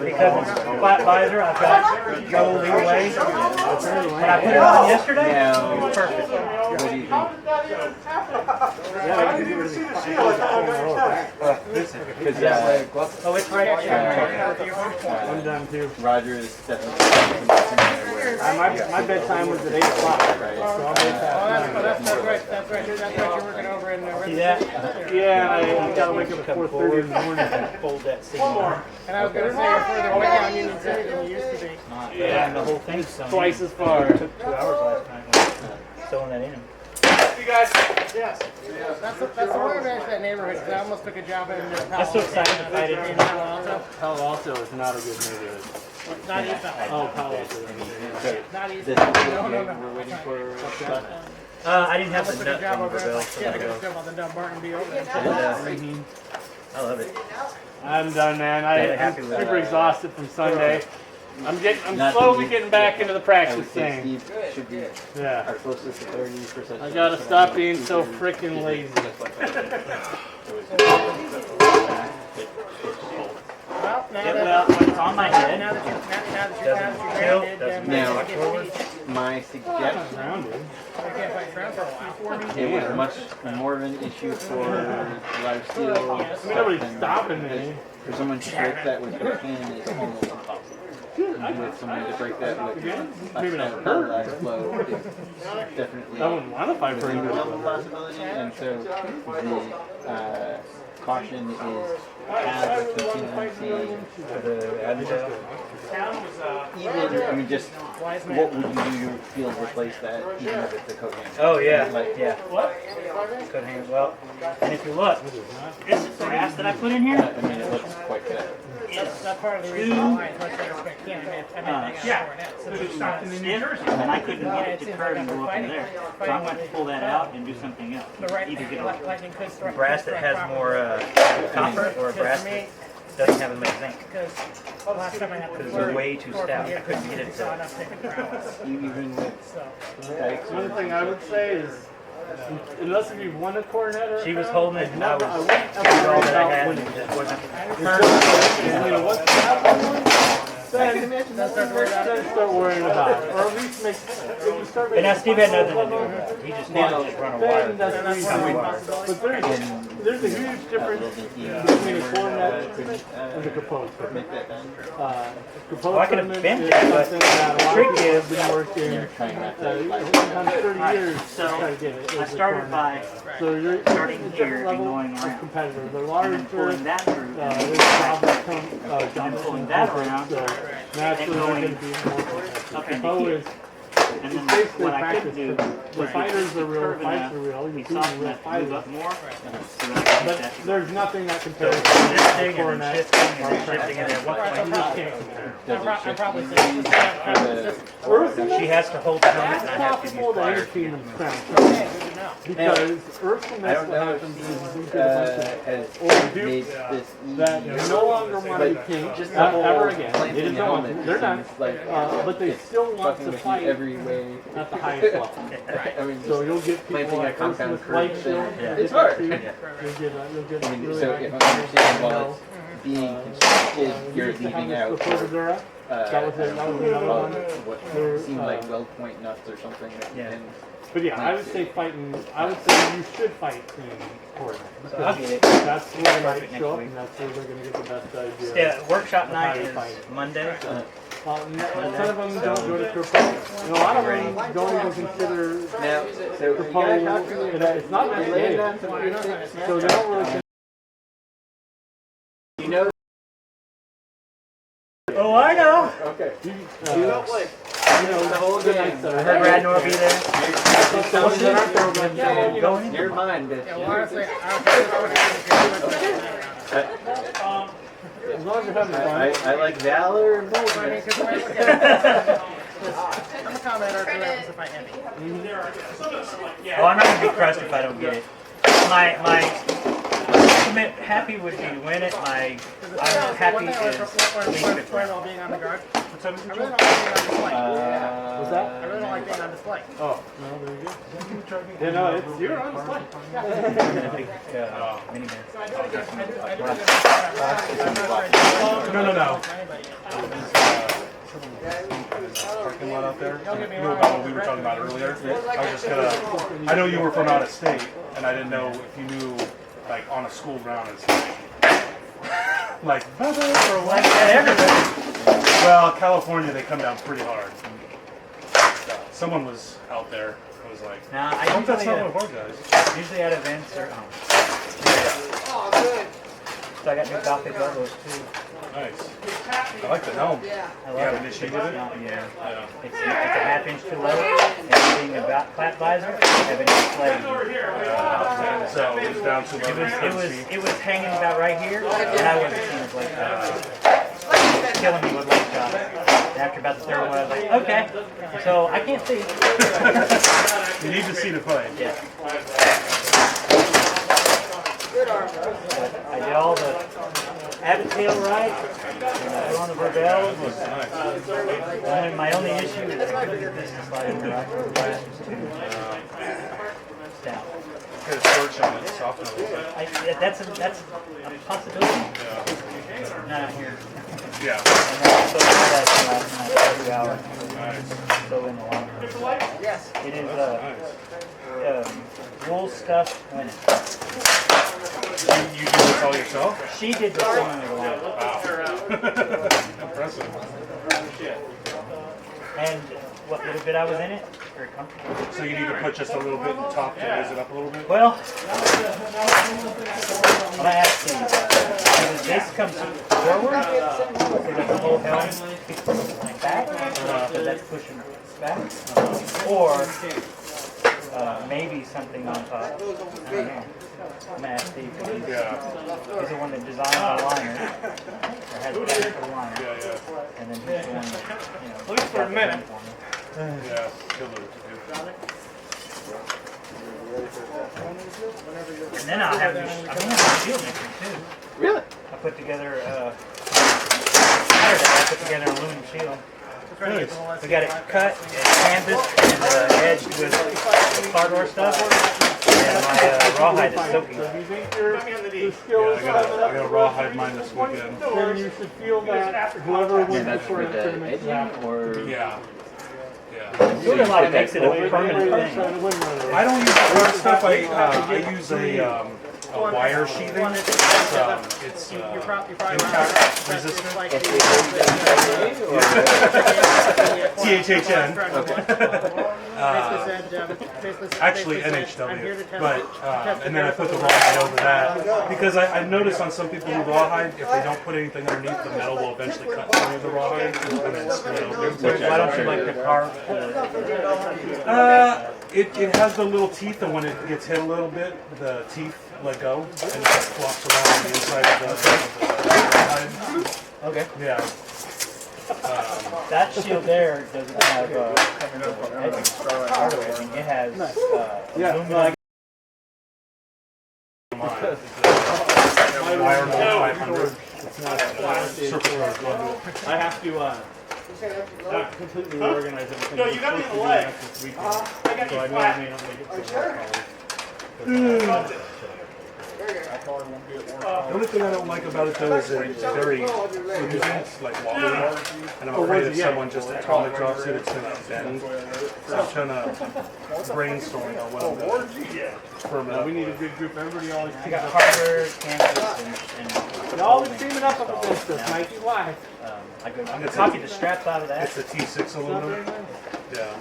Because it's flat visor, I've got Joel the Brewer. When I put it on yesterday, it was perfect. What do you think? Yeah, you can get rid of the Because Oh, it's right here. I'm done too. Roger is definitely My bedtime was at 8 o'clock. right. So I'll make that. That's right. That's what you're working over in See the that? Yeah, I gotta wake up at 4:30 in the morning. Fold that signal. And I was going to say you're further away down Union City than you used to be. Yeah, the whole thing's sewn in. Twice as far. Took 2 hours last night sewing that in. You guys, Yes. That's the one advantage of that neighborhood, because I almost took a job in I'm so excited to fight it. in Palo Alto. Palo Alto is not a good neighborhood. Not East Valley. Oh, Palo Alto. Not East This is Valley. what No. we're waiting for. I didn't have I the took a nut job from over there. Brazil, so Yeah, I I got a go. job on the Dumbarton deal. I love it. I'm done, man. Very I'm happy with super that. exhausted from Sunday. I'm Not slowly to getting back into the I practice would say thing. Steve should be Yeah. our closest authority for such. I gotta stop being so freaking lazy. Well, now Yeah, that well, when it's on my head, now that you're Doesn't tilt, grounded, doesn't then Now, you get to beach. my suggestion, Grounded. You can't fight ground for a while. it was much more of an issue for live steel. I mean, nobody's than- stopping me. For someone to break that with their hand is almost impossible. And with someone to break that with Maybe not a hurt. live flow is definitely I wouldn't want to fight for a anybody. level possibility. And so the caution is have a contingency for the Advil. even, I mean, just what would you do to field replace that even if it's a coat hand? Oh yeah, Like, yeah. Could hang well. And if you look, this brass that I put in here I mean, it looks quite good. That's part of the reason why it's much better spec can. I mean, and I couldn't get it to curve and go up in there. So I'm going to pull that out and do something else. the right Either get lightning could strike. brass that has more copper or a brass that doesn't have as much zinc. Because the last time I had Because they're way too stout. I couldn't get it saw to. enough to take a ground. Even with So. dikes, One thing I would say is, unless if you've won a cornet or She was holding it and I was I wouldn't did ever all worry that I about had winning. and it just wasn't. You know, once you have one, then start worrying about it. Or at least make, if you start And now making Steve had nothing to do with that. He just wanted to just run a wire. then that's the reason. But there's a huge difference between a cornet and the compose. make that done. Compose Well, I could have tournament bent is it, but something that a the lot trick of people is- have been working You're trying not to like, sometimes 30 years to So, try to get it. I as a started cornet. by So you're starting it's a here different and level going of around. competitor. They're and larger. then pulling that through There's jobs that come, jobs then that pulling come that quicker, around so naturally they're going going to be more competitive. up into Compose here. is And then basically what I practice. could do The was fighters are real, curve the fights enough, are real, be you see soft real enough to move fighters. up more. So that I But get that. there's nothing that So compares to this thing and then cornet. shifting and then shifting and then what You point. just can't compare. I'm probably She has to hold the helmet and I That's have to use possible to pliers. any kingdom's crown. Because Earth can I mess don't what know if happens Steve is we get a bunch of has old made dupes this easy. that no longer want to be king Just the whole ever again. They planting just don't want to. element They're done. seems like But they it's still want fucking to with you fight every at the highest level. I mean, So you'll get people planting a like compound light curve shield. thing, It's hard. You'll get I mean, really so high if I'm understanding while it's being constructed, you're leaving out the Fordura. That was another one. what seemed like weld point nuts or something. And But yeah, I would say you should fight in court. I'll get it. That's where they might show up, and that's where they're going to get the best idea. Yeah, workshop of night how to is fight. Monday. Some of them don't go to Kerpo, and a lot of them don't even consider now, so Kerpo, it's not that day. So they don't really consider. you know. Oh, I know. Okay. The whole game. I heard Radnor will be there. You're mine, bitch. Yeah, well, honestly, I As long as you're having fun. I like valor and don't boldness. think I'm a combat archer that happens to fight heavy. Oh, I'm not gonna be crushed if I don't get it. My happy would be to win it. I'm happy is least bit Point about being on the guard. I really don't like being on display. Was that? I really don't like being on display. Oh, no, there you go. Yeah, no, you're on display. No. Parking lot out there. You know about what we were talking about earlier? I was just gonna. I know you were from out of state, and I didn't know if you knew, like, on a school ground and stuff. Like, or what? Well, California, they come down pretty hard. Someone was out there. I was like, Now, I hope that's not one of our guys. usually at events or so I got new coffee logos too. Nice. I like the helm. I You love haven't it. issued with it? Yeah. It's a half inch too low, and being a clap visor, I have an inch blade. So it was down to It was hanging about right here, and I wasn't seeing the blade shot. Killing me with blade shot. And after about the third one, I was like, okay. So I can't see. You need to see the play. Yeah. I did all the abbot tail right, and on the Verbel. My only issue is I couldn't get this to slide over right. Down. Get a torch on it, soften it a little bit. That's a possibility. Not here. Yeah. And then I spoke to that last night, 2 hours. Nice. So in the long run. Yes. It is Nice. wool stuffed linen. You do this all yourself? She did the sewing of the line. Wow. Impressive. And what little bit I was in it, very comfortable. So you need to put just a little bit in the top to raise it up a little bit? Well, when I asked you, either this comes forward, so that the whole helm like that, so that's pushing back, or maybe something on top. I don't know. I'm gonna ask Steve. He's the one that designed the liner, or has the design for the liner, and then he's the one that, at least for a minute. Yeah, he'll know what to do. And then I'll have this, I'm gonna have a shield next week too. Really? I put together Saturday I put together an aluminum shield. Nice. We got it cut and canvas and edged with cardboard stuff. And my rawhide is soaking. So if you think your skill is I gotta rawhide mine this weekend. then you should feel that whoever wins the That's for tournament the tournament is happy. edging, or Yeah. Sort of like makes it a permanent thing. I don't use hard stuff. I use a wire sheathing. It's impact resistant. THHN. Actually NHW. But and then I put the rawhide over that because I noticed on some people who rawhide, if they don't put anything underneath, the metal will eventually cut through the rawhide and then split over. Why don't you like the carve? It has the little teeth, and when it gets hit a little bit, the teeth let go, and it just flops around on the inside of the Okay. yeah. That shield there doesn't have edging. It has aluminum. Wire 500. I have to Not completely reorganize everything. No, you got me in the leg. This weekend, I got so you I know I flat. may not make it to The only thing I don't like about it though is that it's very flimsy, it's like wobbly, and I'm afraid if someone just atomic drops it, it's gonna bend. So I'm trying to brainstorm on what I'm gonna firm it up we need a with. good group. Everybody always I got hardware, canvas, and Y'all been teaming up against us, Mikey. Why? I copied the straps out of that. It's a T6 aluminum. Yeah.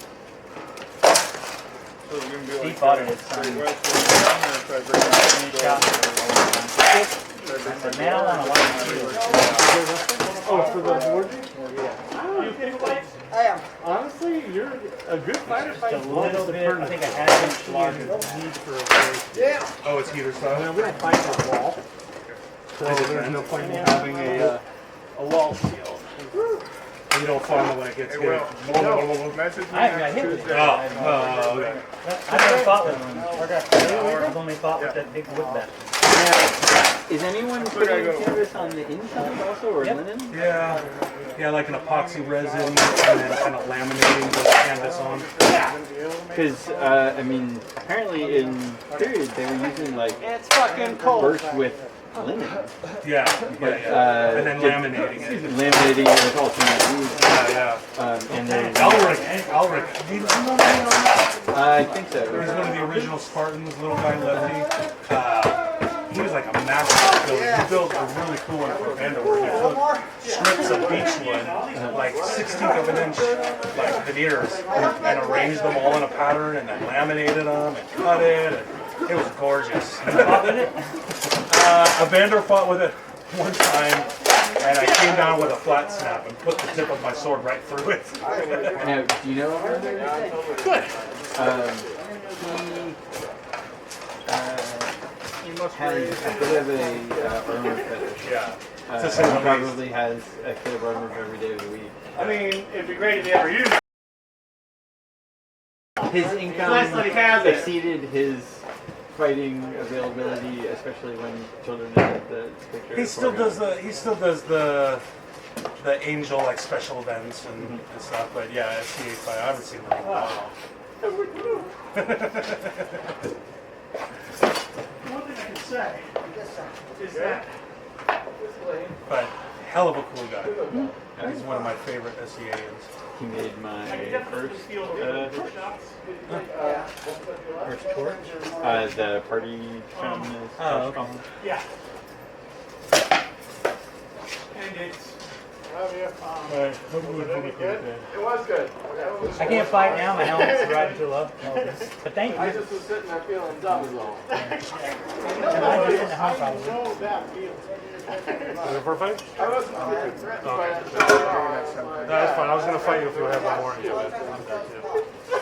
Steve bought it. It's I said, man, I want a lot of steel. Oh, for the board? You pick plates? I am. Honestly, you're a good fighter. Just a little bit, I think a half-inch larger than that. Oh, it's heater style. We don't fight for a wall. So there's no point in having a wall seal. You don't find it when it gets hit. I haven't got hit with it. Oh, okay. I've never fought with one. I've only fought with that big wood bat. Is anyone putting canvas on the inside also, or linen? Yeah. Yeah, like an epoxy resin, and then kind of laminating the canvas on. Because, I mean, apparently in period they were using like It's fucking cold. birch with linen. Yeah, yeah. And then laminating it. Laminating it with alternate wood. Yeah, And then, Elric. I think so. He's one of the original Spartans, little guy lefty. He was like a master builder. He built a really cool one for Vanderwerf. He took strips of beechwood, like 1/16 of an inch, like veneers, and arranged them all in a pattern, and then laminated them and cut it. And it was gorgeous. A Vander fought with it one time, and I came down with a flat snap and put the tip of my sword right through it. Now, do you know what I'm going to say? Good. He has a bit of a armor fetish. Yeah. He probably has a kit of armor for every day of the week. I mean, it'd be great if they ever used it. His income Nice that he has it. exceeded his fighting availability, especially when children had the picture. He still does the angel like special events and stuff, but yeah, SC85, I haven't seen them in a while. One thing I can say is that But hell of a cool guy. He's one of my favorite SEAans. He made my first torch. The party from his Oh, okay. yeah. And it's It was good. I can't fight now. My helmet's riding too low. But thank you. I just was sitting there feeling dumb as all. And I just in the house probably. know that feeling. Is it for a fight? I wasn't threatened by it. No, that's fine. I was gonna fight you if you have one more.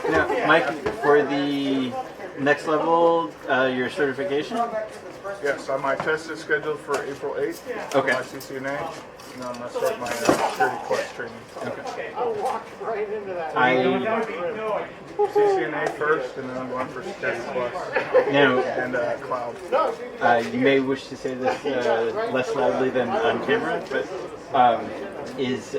Now, Mike, for the next level, your certification? Yes, my test is scheduled for April 8th. Okay. My CCNA. And I'm going to start my security course training. I walked right into that. CCNA first, and then I'm going for security plus Now, and cloud. you may wish to say this less loudly than on camera, but is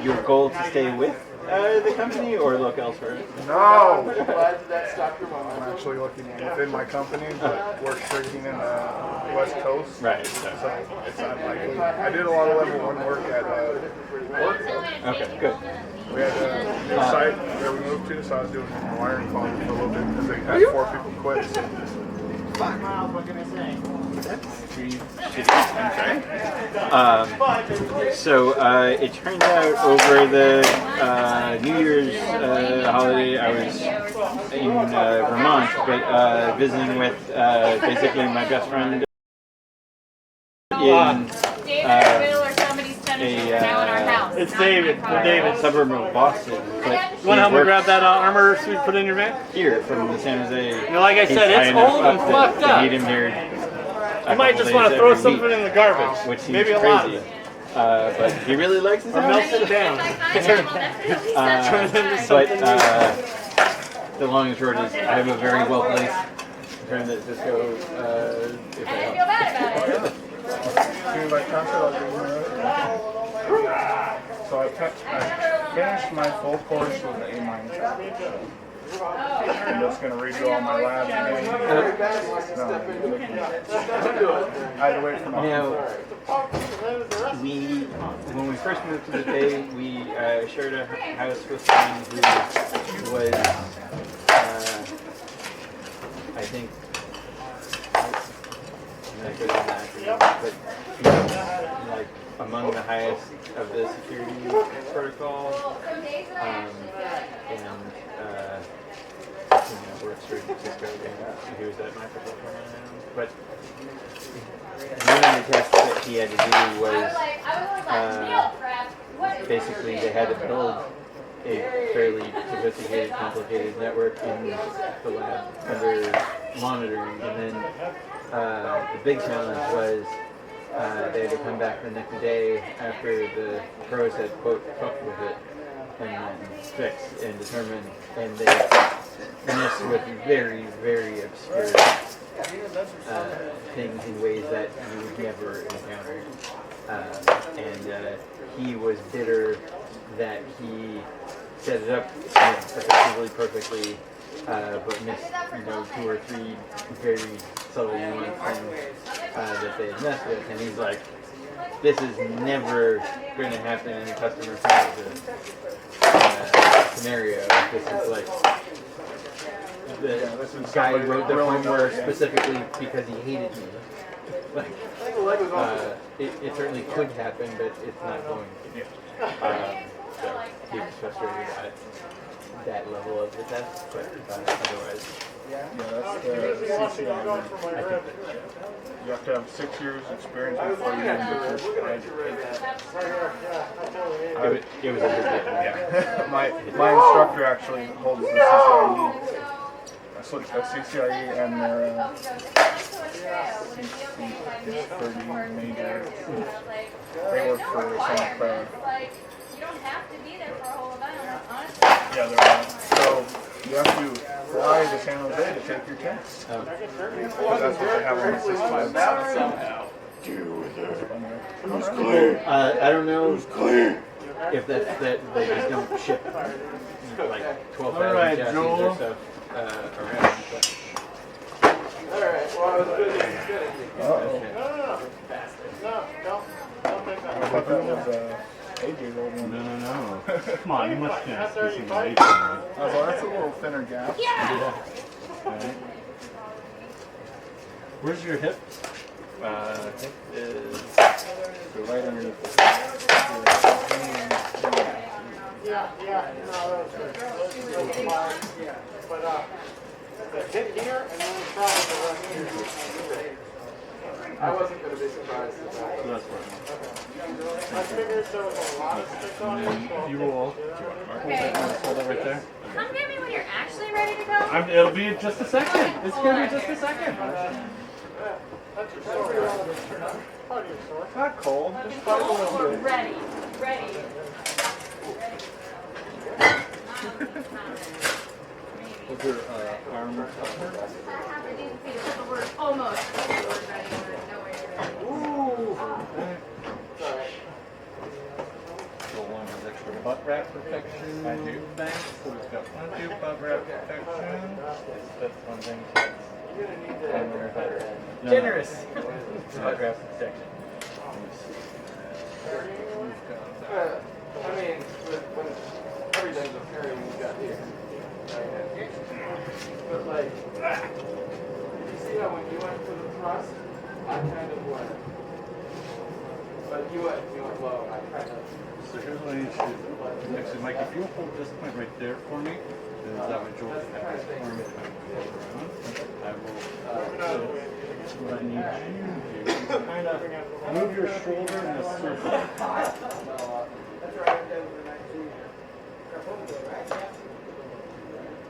your goal to stay with the company or look elsewhere? No! I'm actually looking within my company, but we're trading in the West Coast. Right. So it's unlikely. I did a lot of level 1 work at work. Okay, good. We had a new site where we moved to, so I was doing wiring quality for a little bit because they had 4 people quit. So. So it turns out over the New Year's holiday, I was in Vermont, but visiting with basically my best friend in It's David. David. suburb of Boston. But You want to help me grab that armor suit put in your van? here from the San Jose. You know, like I said, He's it's high enough old and up fucked to up. need him here. You might just want to throw something in the garbage. Which seems Maybe a lot of crazy. it. But he really likes his Or melt house. it down. But the long and short is I have a very well placed friend at Cisco. If I didn't feel bad about it. By contract, I'll give you So I finished my full course with an A-. I'm just going to redo all my labs again. I had to wait for my Now, when we first moved to the Bay, we shared a house with someone who was, I think, I'm not good at that, but he was like among the highest of the security protocol, and works for Cisco, and he was at Microsoft for a while. But one of the tests that he had to do was basically they had to build a fairly sophisticated, complicated network in the lab under monitoring, and then the big challenge was they had to come back the next day after the pros had quote fucked with it and then fix and determine, and they mess with very, very obscure things in ways that you would never encounter. And he was bitter that he set it up effectively, perfectly, but missed 2 or 3 very subtle nuanced things that they had messed with, and he's like, this is never going to happen in a customer scenario. This is like the guy wrote the firmware specifically because he hated me. Like, it certainly could happen, but it's not going to. So he was frustrated at that level of the test, but otherwise. Yeah, that's the CCIE. You have to have 6 years experience before you can get your It was a good day. Yeah. my instructor actually holds the CCIE. So it's CCIE and their CC30 major. They work for some Yeah, they're so you have to fly to San Jose to take your test. Because that's what they have on the system. I don't know if that's that they just don't ship like 12,000 chassis or stuff around. But. Alright, well, I was good. I thought that was AJ's old one. No. Come on, you must have seen the Oh, well, that's a little thinner gap. Yeah. Right. Where's your hip? Hip is right underneath. But the hit here and then the travel here. I wasn't going to be surprised at that. So that's right. I figured there was a lot of stick on it. You will. Okay. Hold it right there. Come get me when you're actually ready to go. It'll be in just a second. It's going to be just a second. That's your sword. Part of your sword. It's not cold. Just fight a little bit. Ready. With your arm. Almost. Extra butt wrap protection. I do. Thanks. So we've got plenty of butt wrap protection. That's one thing. Generous. Butt wrap protection. I mean, when everything's appearing, you got here. But like, you see how when you went for the thrust, I kind of went. But you went low. I kind of. So here's what I need you to do. Actually, Mike, if you'll hold this point right there for me, then that way Joel can have his arm around. I will. So what I need you to do is kind of move your shoulder in a circle.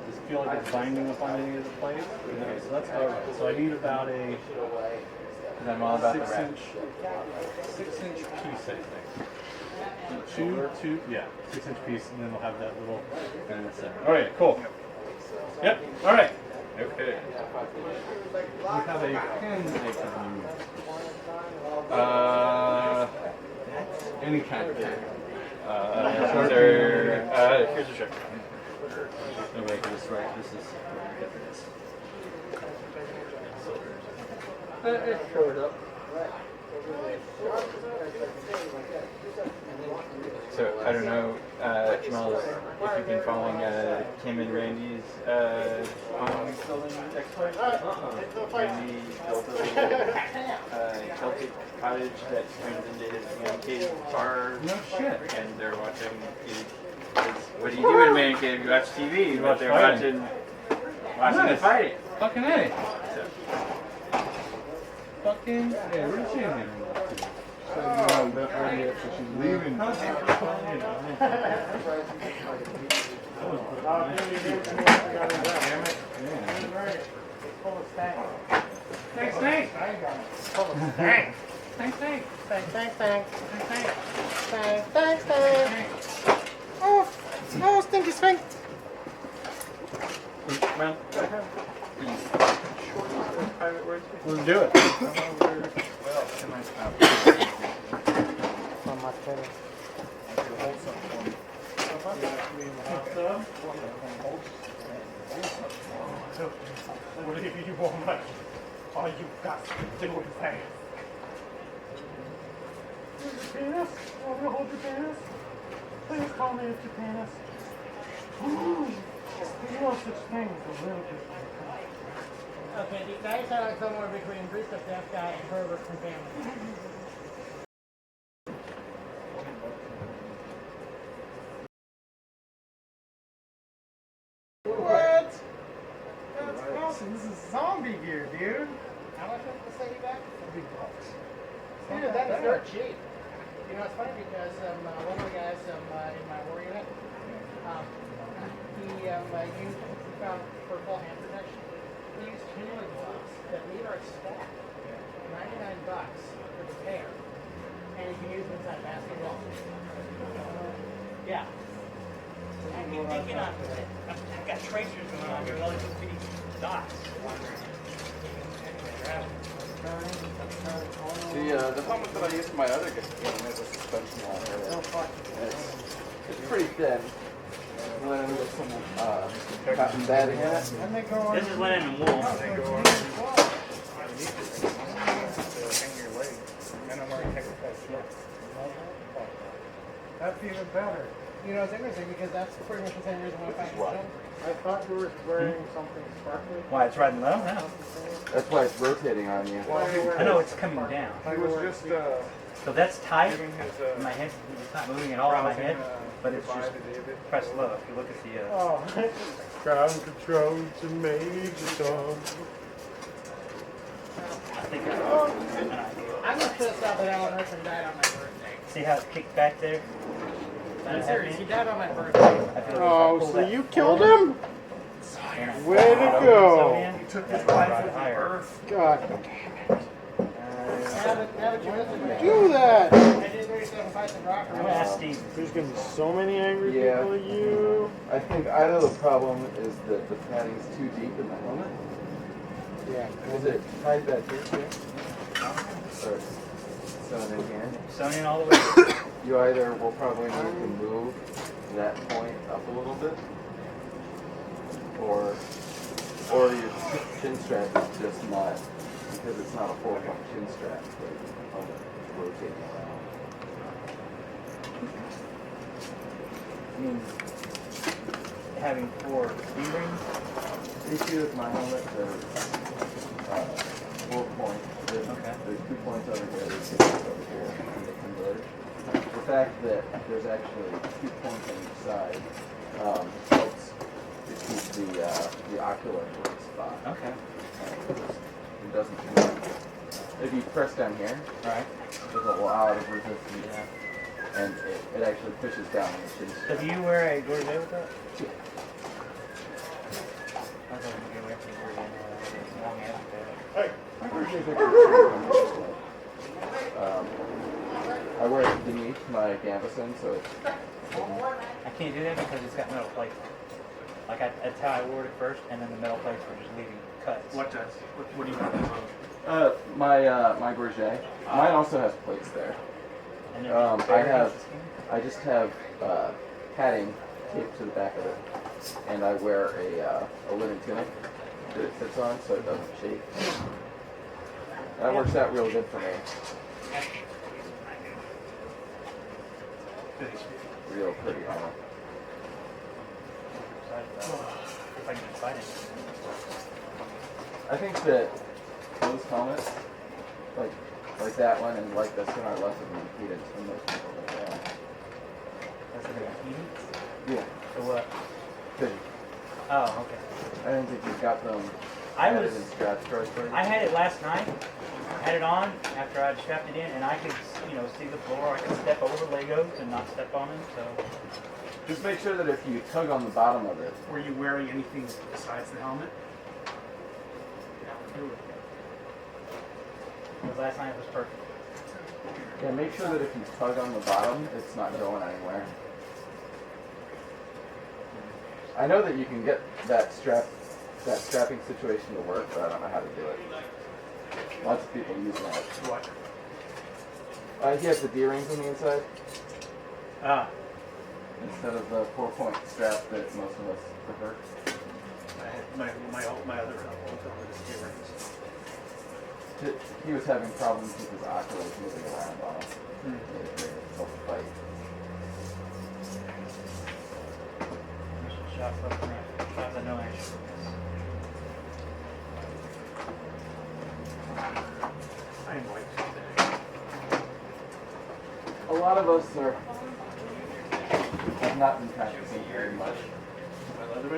Does it feel like it's binding up on any of the plates? Okay, so that's all right. So I need about a 6-inch piece, I think. 6-inch piece, and then we'll have that little in the center. All right, cool. Yep. All right. Okay. We have a pen I can use. Any kind of pen. Here's a check. Okay, this is right. This is It showed up. So I don't know, Miles, if you've been following Kim and Randy's home building exploit. Randy built a little Celtic cottage that turns into his man cave bar. No shit. And they're watching. What do you do in a man cave? You watch TV, but they're watching the fighting. Fucking A. So, Fucking A. Where did she leave? She's leaving. Oh, stinky stink. well, private words. Let's do it. Whatever you want, all you got to do is say. Your penis? Want me to hold your penis? Please call me at your penis. There's no such thing as a real penis. Okay, do you guys sound like somewhere between Priest of Death Guy and Herbert from Family? What? That's awesome. This is zombie gear, dude. How much was the city back? $50. Dude, that is dirt cheap. You know, it's funny because one of the guys in my war unit, he found for full hand protection. We use handling gloves that leave our stack. $99 for the pair. And you can use them inside basketball. Yeah. I've got tracers going on here with all these little bitty dots. The helmet that I used for my other game has a suspension on it. It's pretty thin. Linen with some cotton batting in it. This is linen and wool. That's even better. You know, it's interesting because that's pretty much the same reason why I find it. I thought you were wearing something sparkly. Why, it's riding low now? That's why it's rotating on you. I know it's coming down. He was just So that's tight. giving his My head, it's not moving at all in my head, but it's just pressed low. If you look at the, oh, ground control to Major Tom. I think I'm just pissed off that Alan Rickman died on my birthday. see how it's kicked back there? I'm serious, he died on my birthday. I feel like Oh, if I pull so that you killed him? and I Way pull to it over go. the Sodian, Took it's gonna ride higher. God, Now that you listen to do that. I did 37 fights in rock. I'm gonna ask Steve. There's gonna be so many angry Yeah. people at you. I think either the problem is that the padding's too deep in the helmet. Yeah. Is it tied back here too? Or sewn in here? Sodian all the way. You either will probably need to move that point up a little bit, or your chin strap is just not, because it's not a full chin strap, but the helmet rotating around. I mean, having 4 D-rings. The issue with my helmet, there's 4 points. There's 2 points over here, there's 2 points over here, and they converge. The fact that there's actually 2 points on each side helps to keep the ocular in the spot. Okay. It doesn't move. If you press down here, Right. there's a lot of resistance, and it actually pushes down on the chin So strap. do you wear a gorget with that? Yeah. I thought you could wear a long ass Hey. I wear it beneath my gambeson, so it's I can't do that because it's got metal plates. Like that's how I wore it first, and then the metal plates were just leaving cuts. What does? What do you mean? my gorget. Mine also has plates there. I just have padding taped to the back of it, and I wear a linen tunic that it fits on so it doesn't shake. That works out real good for me. Real pretty armor. If I can find it. I think that those helmets, like that one and like this one, are less of an impedance than most people think they are. That's a big impedance? Yeah. For what? Vision. Oh, okay. I don't think you've got them I added was- in straps correctly. I had it last night. I had it on after I'd strapped it in, and I could, see the floor. I could step over Legos and not step on them. So, Just make sure that if you tug on the bottom of it, Were you wearing anything besides the helmet? because last night was perfect. yeah, make sure that if you tug on the bottom, it's not going anywhere. I know that you can get that strapping situation to work, but I don't know how to do it. Lots of people use that. What? He has the D-rings on the inside Ah, instead of the 4-point strap that most of us prefer. I had my other helmet with earrings. He was having problems with his oculars moving around on it. It made it very difficult to fight. shots left and right. Shots I know action. I am white today. A lot of us have not been practicing very much.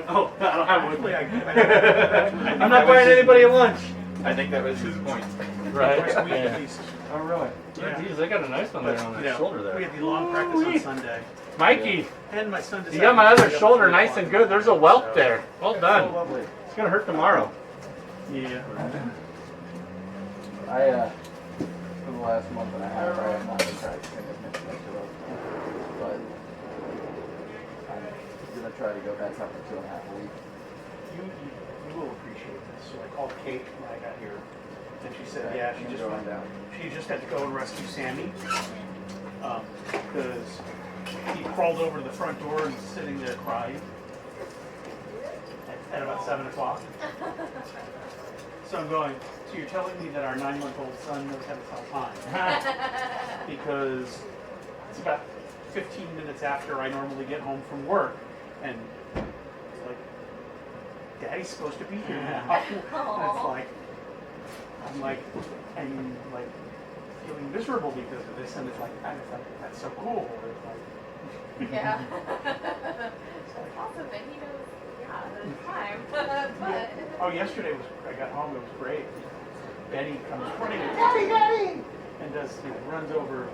Oh, I don't have one. I'm not buying anybody a lunch. I think that was his point. Right. First week at least. Oh, really? Yeah, geez, they got a nice one there on that shoulder there. We had the long practice on Sunday. Mikey, And my son decided you got my to other stay up shoulder till nice 3 and good. There's a welt there. Well So done. lovely. It's gonna hurt tomorrow. Yeah. For the last month and a half, I have not been practicing as much as I should have. But I'm going to try to go back up to 2.5 a week. You will appreciate this. So I called Kate when I got here, and she said, yeah, I'm going down. she just had to go and rescue Sammy because he crawled over to the front door and was sitting there crying at about 7 o'clock. So I'm going, so you're telling me that our 9-month-old son knows how to tell time? Because it's about 15 minutes after I normally get home from work, and it's like, Daddy's supposed to be here now. And it's like, I'm like feeling miserable because of this, and it's like that's so cool. It's like, Yeah. That's awesome that he knows, the time. But oh, yesterday I got home, it was great. Benny comes running, Daddy! And runs over,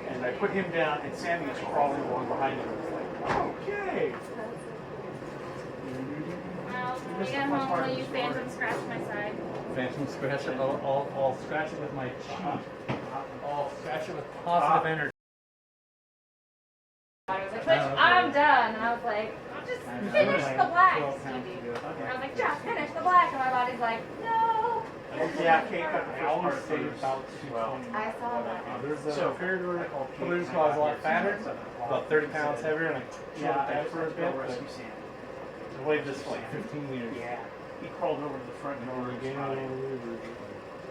and I put him down, and Sammy is crawling along behind him. It's like, okay. well, when we get home, will you phantom scratch my side? Phantom scratch it. I'll scratch it with my cheek. I'll scratch it with positive energy. I was like, Twitch, I'm done. And I was like, just finish the black, Stevie. And I was like, just finish the black. And my body's like, no. Yeah, Kate got the I always first say part about 12. I saw that. There's a So, balloon squad is a lot fatter, about 30 pounds heavier, and I yeah, shot I that for a was bit, going to but rescue Sammy. I weighed this for like 15 years. Yeah. He crawled over to the front door and cried.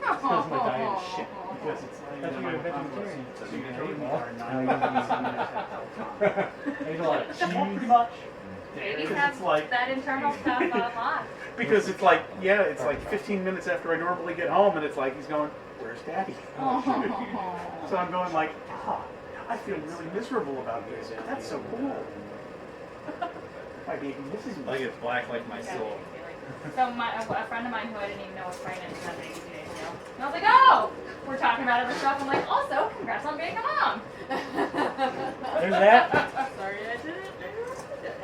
Because my diet is shit. Because it's like, That's my you're a mom was, vegetarian. so you can eat Well, our 9 months. I eat a lot of Pretty cheese. much. Babies Because have it's like- that internal stuff a lot. Because it's like, yeah, it's like 15 minutes after I normally get home, and it's like he's going, "Where's Daddy?" So I'm going like, I feel really miserable about this. That's so cool. My baby misses me. Like it's black like my soul. So a friend of mine who I didn't even know was pregnant had a baby 2 days ago. And I was like, oh, we're talking about other stuff. I'm like, also, congrats on being a mom. There's that. Sorry, I did it.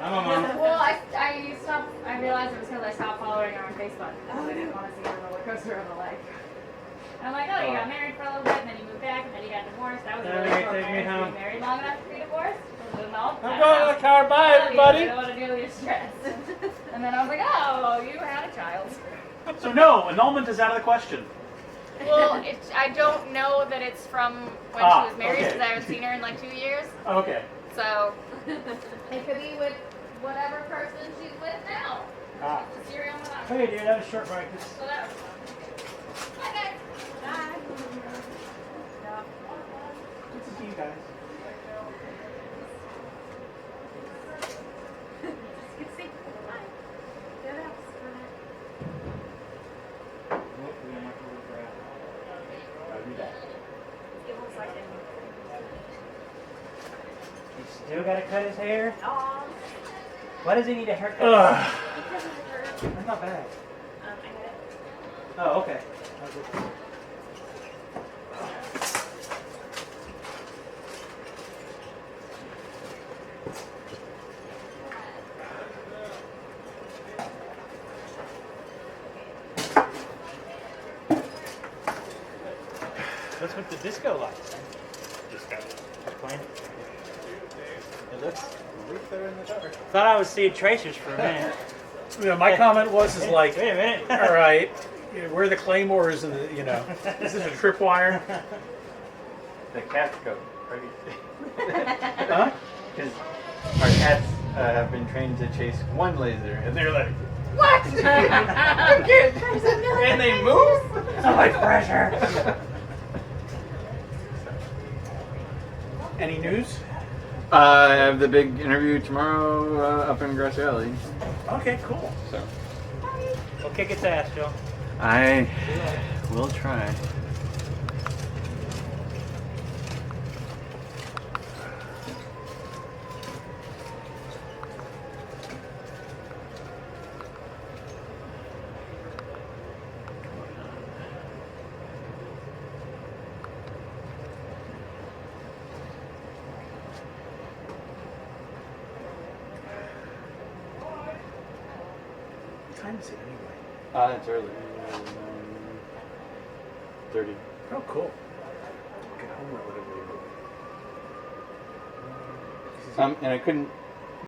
I'm a mom. Well, I realized it was because I stopped following her on Facebook. Because I didn't want to see her roller coaster of a life. And I'm like, oh, you got married for a little bit, and then you moved back, and then you got divorced. That was a really short Take me marriage. home. Were you married long enough to be divorced? No, I'm going to the car. Bye, everybody. I don't want to deal with your stress. And then I was like, oh, you had a child. So no, annulment is out of the question. Well, I don't know that it's from when she was married because I haven't seen her in like 2 years. Okay. So it could be with whatever person she's with now. The serial monogamy. Okay, dude, that was short break. So that was. Bye, guys. Bye. Good to see you guys. Good to see you. Bye. Good house. Give 1 second. He still gotta cut his hair? Aw. Why does he need a haircut? Because of her. That's not bad. I get it. Oh, okay. What's with the disco lights? Disco. Playing? It looks like they're in the dark. Thought I was seeing tracers for a minute. Yeah, my comment was like, Wait a minute. all right, where are the claymores and the, is this a tripwire? The cats go crazy. Huh? Because our cats have been trained to chase one laser, and they're like, What? and they move. So much pressure. Any news? I have the big interview tomorrow up in Grass Valley. Okay, cool. So We'll kick its ass, Joe. I will try. What time is it anyway? It's early. 9:30. Oh, cool. Get home relatively early. And I couldn't